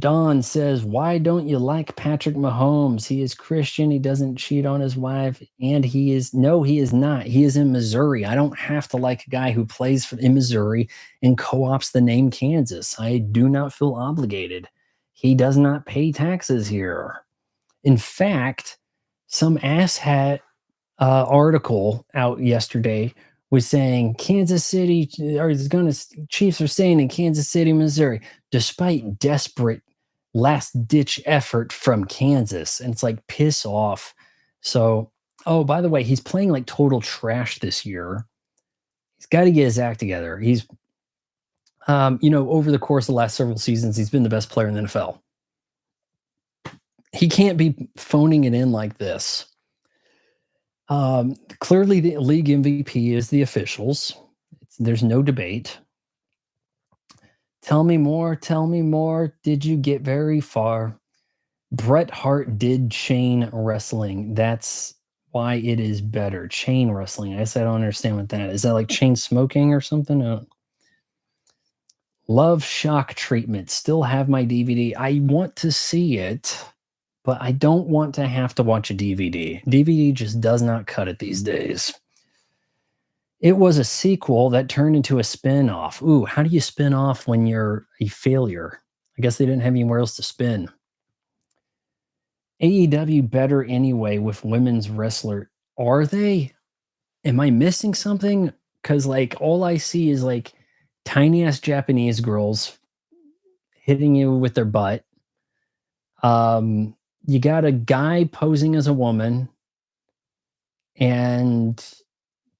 Don says, why don't you like Patrick Mahomes? He is Christian. He doesn't cheat on his wife. And he is not. He is in Missouri. I don't have to like a guy who plays in Missouri and co-ops the name Kansas. I do not feel obligated. He does not pay taxes here. In fact, some asshat article out yesterday was saying Kansas City, or Chiefs are staying in Kansas City, Missouri, despite desperate last-ditch effort from Kansas. And it's like, piss off. So, oh, by the way, he's playing like total trash this year. He's got to get his act together. He's over the course of the last several seasons, he's been the best player in the NFL. He can't be phoning it in like this. Clearly, the league MVP is the officials. There's no debate. Tell me more. Tell me more. Did you get very far? Bret Hart did chain wrestling. That's why it is better. Chain wrestling. I guess I don't understand what that is. Is that like chain smoking or something? Love Shock Treatment. Still have my DVD. I want to see it, but I don't want to have to watch a DVD. DVD just does not cut it these days. It was a sequel that turned into a spin-off. Ooh, how do you spin off when you're a failure? I guess they didn't have anywhere else to spin. AEW better anyway with women's wrestler. Are they? Am I missing something? Because like all I see is like tiny ass Japanese girls hitting you with their butt. You got a guy posing as a woman, and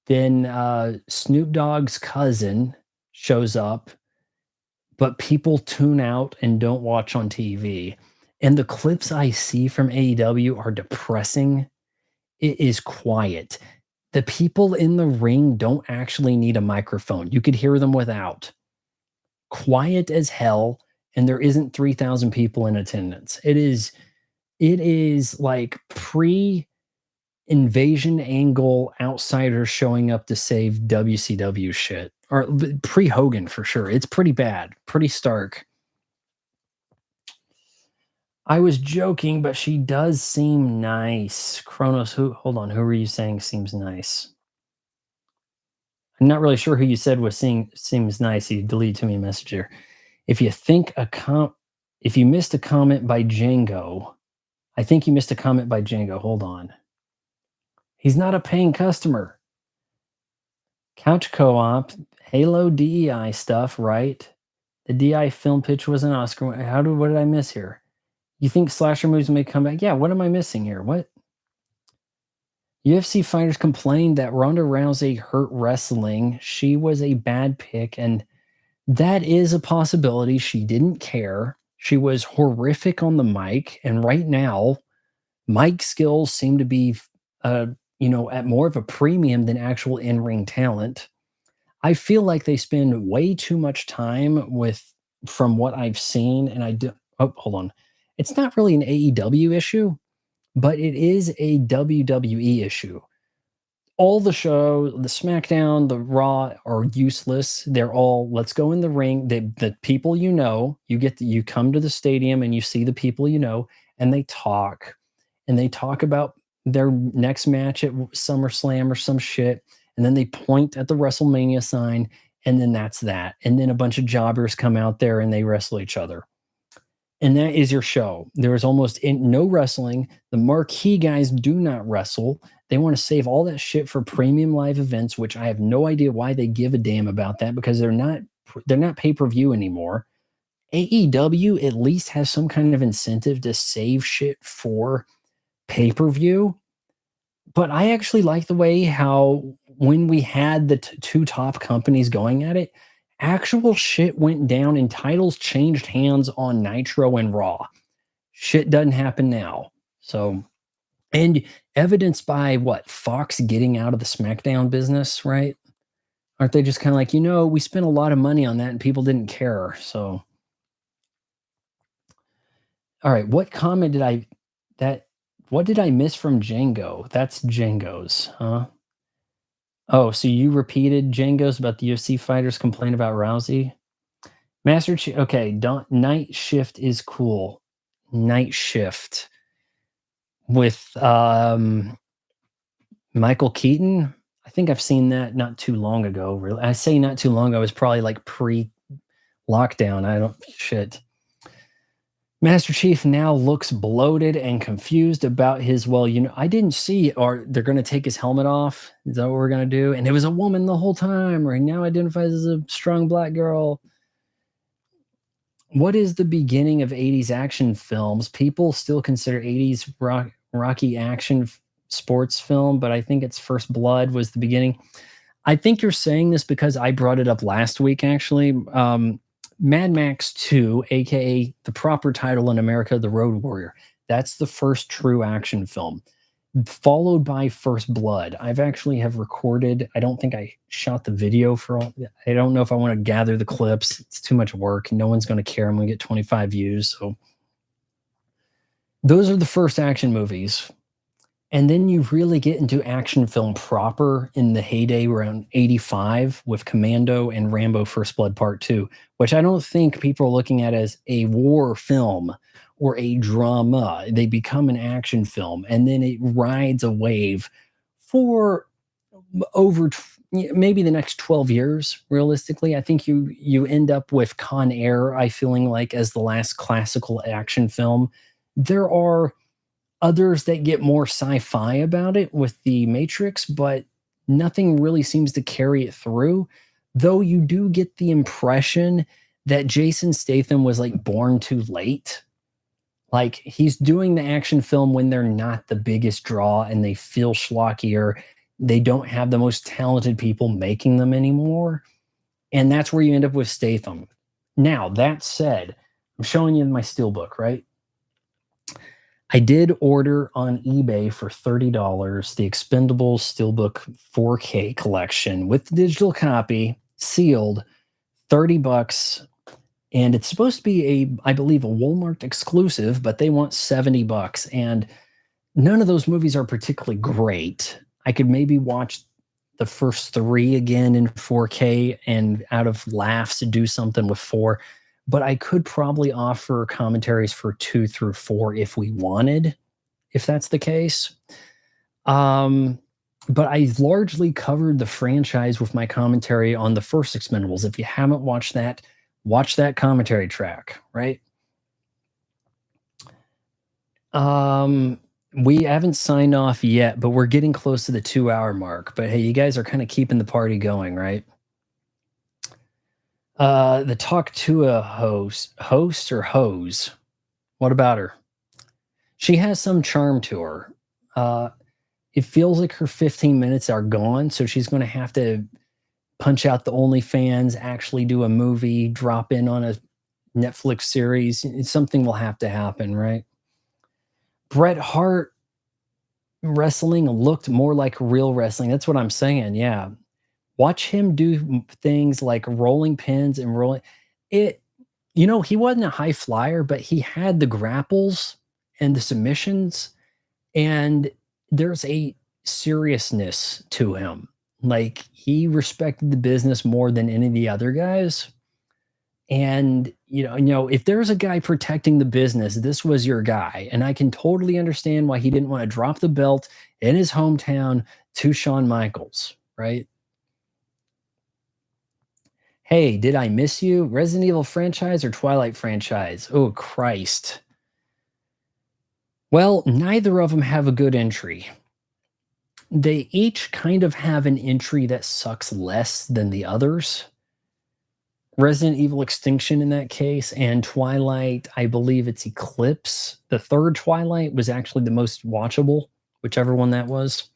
then Snoop Dogg's cousin shows up, but people tune out and don't watch on TV. And the clips I see from AEW are depressing. It is quiet. The people in the ring don't actually need a microphone. You could hear them without. Quiet as hell, and there isn't 3,000 people in attendance. It is like pre-invasion angle outsiders showing up to save WCW shit. Or pre-Hogan for sure. It's pretty bad, pretty stark. I was joking, but she does seem nice. Kronos, hold on, who are you saying seems nice? I'm not really sure who you said seems nice. You deleted to me a message here. If you missed a comment by Django, I think you missed a comment by Django. Hold on. He's not a paying customer. Couch co-op, Halo DEI stuff, right? The DI film pitch was an Oscar. What did I miss here? You think slasher movies may come back? Yeah, what am I missing here? What? UFC fighters complained that Ronda Rousey hurt wrestling. She was a bad pick, and that is a possibility. She didn't care. She was horrific on the mic, and right now, mic skills seem to be, uh, at more of a premium than actual in-ring talent. I feel like they spend way too much time with from what I've seen, and I do. Oh, hold on. It's not really an AEW issue, but it is a WWE issue. All the show, the SmackDown, the Raw are useless. They're all let's go in the ring. The people you come to the stadium and you see the people and they talk about their next match at SummerSlam or some shit, and then they point at the WrestleMania sign, and then that's that. And then a bunch of jobbers come out there and they wrestle each other. And that is your show. There is almost no wrestling. The marquee guys do not wrestle. They want to save all that shit for premium live events, which I have no idea why they give a damn about that because they're not pay-per-view anymore. AEW at least has some kind of incentive to save shit for pay-per-view. But I actually like the way how when we had the two top companies going at it, actual shit went down and titles changed hands on Nitro and Raw. Shit doesn't happen now. So, and evidenced by what? Fox getting out of the SmackDown business, right? Aren't they just kind of like, we spent a lot of money on that and people didn't care. So, all right, what did I miss from Django? That's Django's, huh? Oh, so you repeated Django's about the UFC fighters complain about Rousey? Master Chief. Okay, Night Shift is cool. Night Shift with Michael Keaton. I think I've seen that not too long ago. Really, I say not too long ago. It was probably like pre-lockdown. I don't shit. Master Chief now looks bloated and confused about his. Well, I didn't see. Or they're going to take his helmet off. Is that what we're going to do? And it was a woman the whole time. Or he now identifies as a strong black girl. What is the beginning of 80s action films? People still consider 80s Rocky action sports film, but I think it's First Blood was the beginning. I think you're saying this because I brought it up last week, actually. Mad Max 2, aka the proper title in America, The Road Warrior. That's the first true action film, followed by First Blood. I've actually have recorded. I don't think I shot the video for all. I don't know if I want to gather the clips. It's too much work. No one's going to care. I'm going to get 25 views. So those are the first action movies. And then you really get into action film proper in the heyday around 85 with Commando and Rambo First Blood Part 2, which I don't think people are looking at as a war film or a drama. They become an action film, and then it rides a wave for over maybe the next 12 years. Realistically, I think you end up with Con Air, I feeling like, as the last classical action film. There are others that get more sci-fi about it with the Matrix, but nothing really seems to carry it through. Though you do get the impression that Jason Statham was like born too late. Like he's doing the action film when they're not the biggest draw and they feel schlockier. They don't have the most talented people making them anymore. And that's where you end up with Statham. Now, that said, I'm showing you my steelbook, right? I did order on eBay for $30 the Expendables Steelbook 4K collection with the digital copy, sealed, $30. And it's supposed to be I believe, a Walmart exclusive, but they want $70. And none of those movies are particularly great. I could maybe watch the first three again in 4K and out of laughs do something with four. But I could probably offer commentaries for 2 through 4 if we wanted, if that's the case. But I largely covered the franchise with my commentary on the first Expendables. If you haven't watched that, watch that commentary track, right? We haven't signed off yet, but we're getting close to the 2-hour mark. But hey, you guys are kind of keeping the party going, right? The talk to a host or hose. What about her? She has some charm to her. Uh, it feels like her 15 minutes are gone, so she's going to have to punch out the OnlyFans, actually do a movie, drop in on a Netflix series. Something will have to happen, right? Bret Hart wrestling looked more like real wrestling. That's what I'm saying. Yeah. Watch him do things like rolling pins and rolling it. He wasn't a high flyer, but he had the grapples and the submissions, and there's a seriousness to him. Like he respected the business more than any of the other guys. And if there's a guy protecting the business, this was your guy. And I can totally understand why he didn't want to drop the belt in his hometown to Shawn Michaels, right? Hey, did I miss you? Resident Evil franchise or Twilight franchise? Oh, Christ. Well, neither of them have a good entry. They each kind of have an entry that sucks less than the others. Resident Evil Extinction in that case, and Twilight, I believe it's Eclipse. The third Twilight was actually the most watchable, whichever one that was.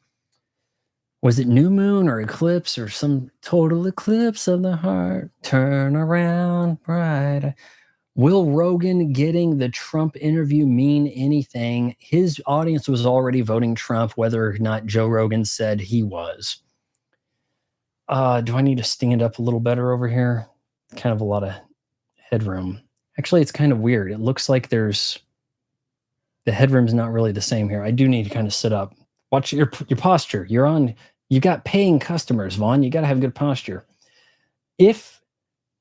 Was it New Moon or Eclipse or some total eclipse of the heart? Turn around, bright. Will Rogan getting the Trump interview mean anything? His audience was already voting Trump, whether or not Joe Rogan said he was. Do I need to stand up a little better over here? Kind of a lot of headroom. Actually, it's kind of weird. It looks like the headroom's not really the same here. I do need to kind of sit up. Watch your posture. You got paying customers, Vaughn. You got to have good posture. If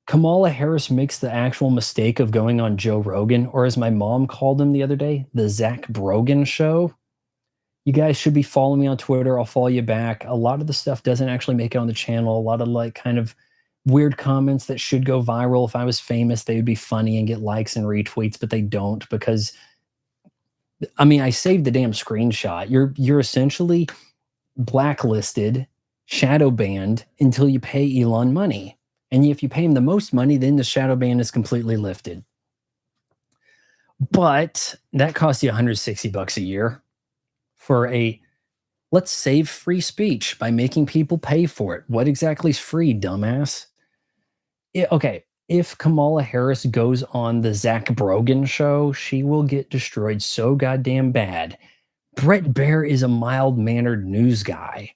Kamala Harris makes the actual mistake of going on Joe Rogan, or as my mom called him the other day, the Zach Brogan show, you guys should be following me on Twitter. I'll follow you back. A lot of the stuff doesn't actually make it on the channel. A lot of like kind of weird comments that should go viral. If I was famous, they would be funny and get likes and retweets, but they don't because I mean, I saved the damn screenshot. You're essentially blacklisted, shadow banned until you pay Elon money. And if you pay him the most money, then the shadow ban is completely lifted. But that costs you 160 bucks a year for let's save free speech by making people pay for it. What exactly is free, dumbass? Okay, if Kamala Harris goes on the Zach Brogan show, she will get destroyed so goddamn bad. Brett Baer is a mild mannered news guy.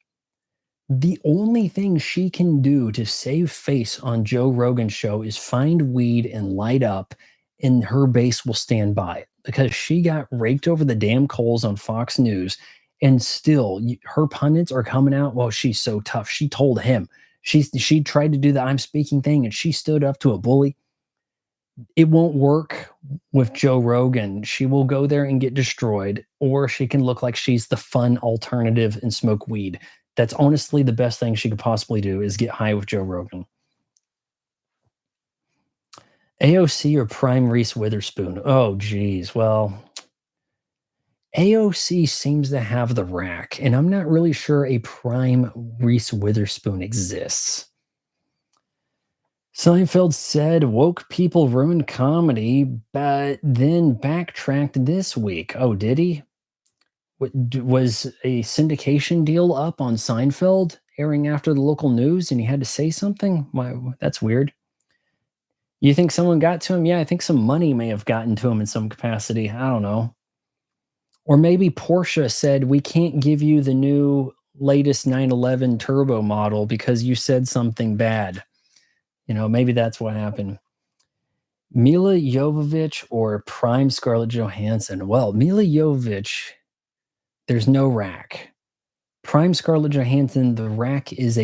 The only thing she can do to save face on Joe Rogan's show is find weed and light up, and her base will stand by because she got raked over the damn coals on Fox News. And still, her pundits are coming out. Well, she's so tough. She told him she tried to do the I'm speaking thing, and she stood up to a bully. It won't work with Joe Rogan. She will go there and get destroyed, or she can look like she's the fun alternative and smoke weed. That's honestly the best thing she could possibly do is get high with Joe Rogan. AOC or Prime Reese Witherspoon? Oh, geez. Well, AOC seems to have the rack, and I'm not really sure a Prime Reese Witherspoon exists. Seinfeld said woke people ruined comedy, but then backtracked this week. Oh, did he? Was a syndication deal up on Seinfeld airing after the local news and he had to say something? Why, that's weird. You think someone got to him? Yeah, I think some money may have gotten to him in some capacity. I don't know. Or maybe Porsche said, we can't give you the new latest 911 turbo model because you said something bad. Maybe that's what happened. Mila Jovovich or prime Scarlett Johansson? Well, Mila Jovovich, there's no rack. Prime Scarlett Johansson, the rack is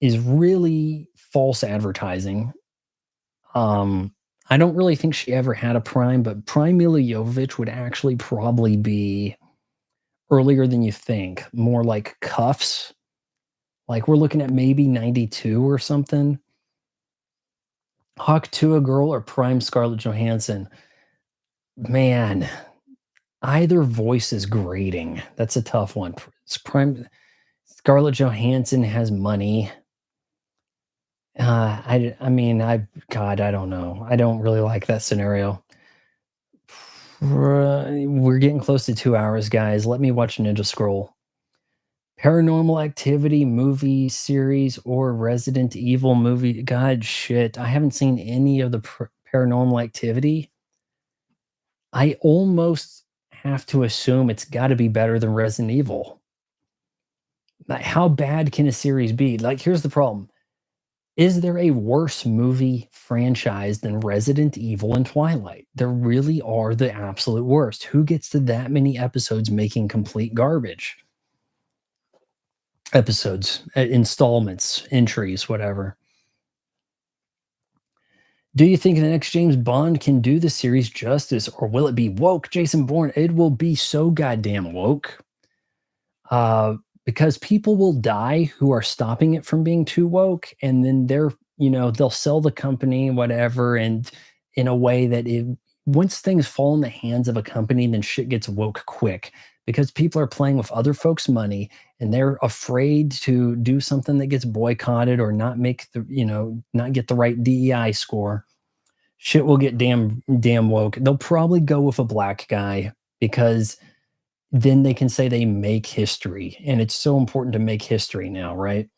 really false advertising. I don't really think she ever had a prime, but prime Mila Jovovich would actually probably be earlier than you think, more like cuffs. Like we're looking at maybe 92 or something. Hawk Tuah girl or prime Scarlett Johansson? Man, Either voice is grating. That's a tough one. Scarlett Johansson has money. I mean, God, I don't know. I don't really like that scenario. We're getting close to 2 hours, guys. Let me watch Ninja Scroll. Paranormal Activity movie series or Resident Evil movie. God, shit. I haven't seen any of the Paranormal Activity. I almost have to assume it's got to be better than Resident Evil. Like, how bad can a series be? Like, here's the problem. Is there a worse movie franchise than Resident Evil and Twilight? There really are the absolute worst. Who gets to that many episodes making complete garbage? Episodes, installments, entries, whatever. Do you think the next James Bond can do the series justice, or will it be woke? Jason Bourne, it will be so goddamn woke. Because people will die who are stopping it from being too woke, and then they'll sell the company, whatever, and in a way that once things fall in the hands of a company, then shit gets woke quick because people are playing with other folks' money and they're afraid to do something that gets boycotted or not not get the right DEI score. Shit will get damn woke. They'll probably go with a black guy because then they can say they make history. And it's so important to make history now, right?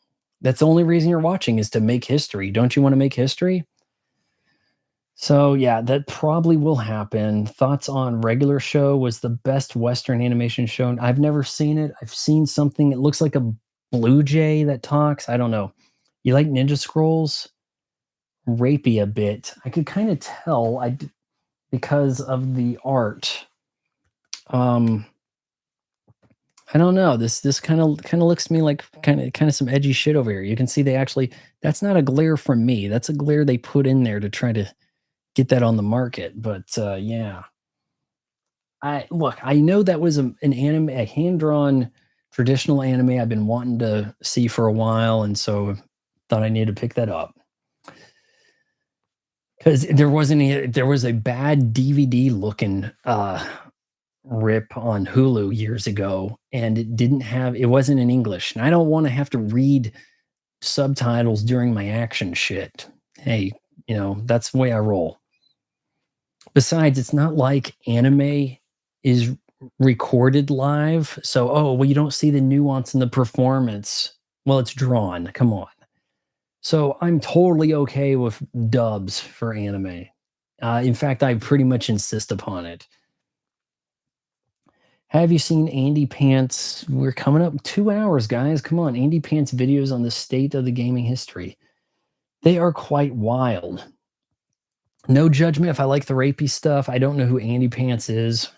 That's the only reason you're watching is to make history. Don't you want to make history? So, yeah, that probably will happen. Thoughts on Regular Show was the best Western animation show. I've never seen it. I've seen something. It looks like a blue jay that talks. I don't know. You like Ninja Scrolls? Rapey a bit. I could kind of tell because of the art. I don't know. This kind of looks to me like kind of some edgy shit over here. You can see that's not a glare from me. That's a glare they put in there to try to get that on the market. But yeah. I know that was an anime, a hand-drawn traditional anime I've been wanting to see for a while, and so thought I needed to pick that up. Because there was a bad DVD looking rip on Hulu years ago, and it wasn't in English. And I don't want to have to read subtitles during my action shit. Hey, that's the way I roll. Besides, it's not like anime is recorded live. So, you don't see the nuance in the performance. Well, it's drawn. Come on. So I'm totally okay with dubs for anime. In fact, I pretty much insist upon it. Have you seen Andy Pants? We're coming up 2 hours, guys. Come on, Andy Pants videos on the state of the gaming history. They are quite wild. No judgment if I like the rapey stuff. I don't know who Andy Pants is.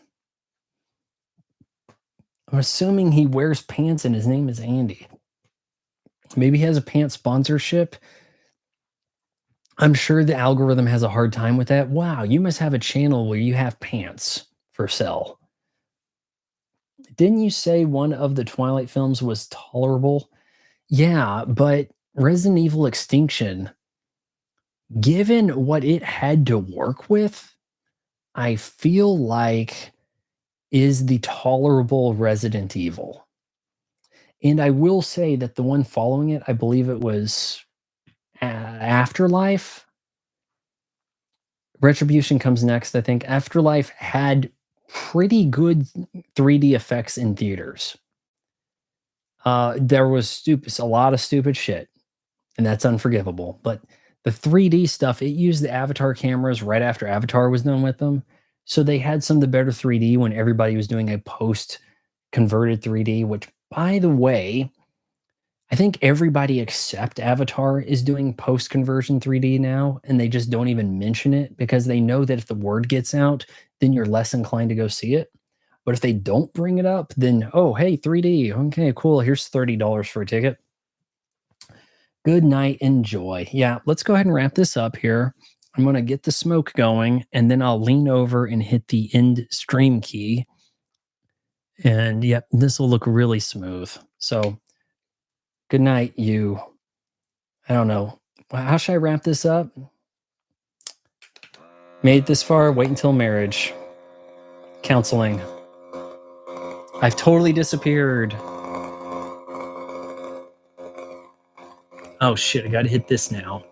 I'm assuming he wears pants and his name is Andy. Maybe he has a pants sponsorship. I'm sure the algorithm has a hard time with that. Wow, you must have a channel where you have pants for sale. Didn't you say one of the Twilight films was tolerable? Yeah, but Resident Evil Extinction, given what it had to work with, I feel like is the tolerable Resident Evil. And I will say that the one following it, I believe it was Afterlife. Retribution comes next, I think. Afterlife had pretty good 3D effects in theaters. There was a lot of stupid shit, and that's unforgivable. But the 3D stuff, it used the Avatar cameras right after Avatar was done with them. So they had some of the better 3D when everybody was doing a post converted 3D, which, by the way, I think everybody except Avatar is doing post conversion 3D now, and they just don't even mention it because they know that if the word gets out, then you're less inclined to go see it. But if they don't bring it up, then, oh, hey, 3D. Okay, cool. Here's $30 for a ticket. Good night. Enjoy. Yeah, let's go ahead and wrap this up here. I'm going to get the smoke going, and then I'll lean over and hit the end stream key. And yep, this will look really smooth. So good night, you. I don't know. How should I wrap this up? Made it this far, wait until marriage. Counseling. I've totally disappeared. Oh shit, I gotta hit this now.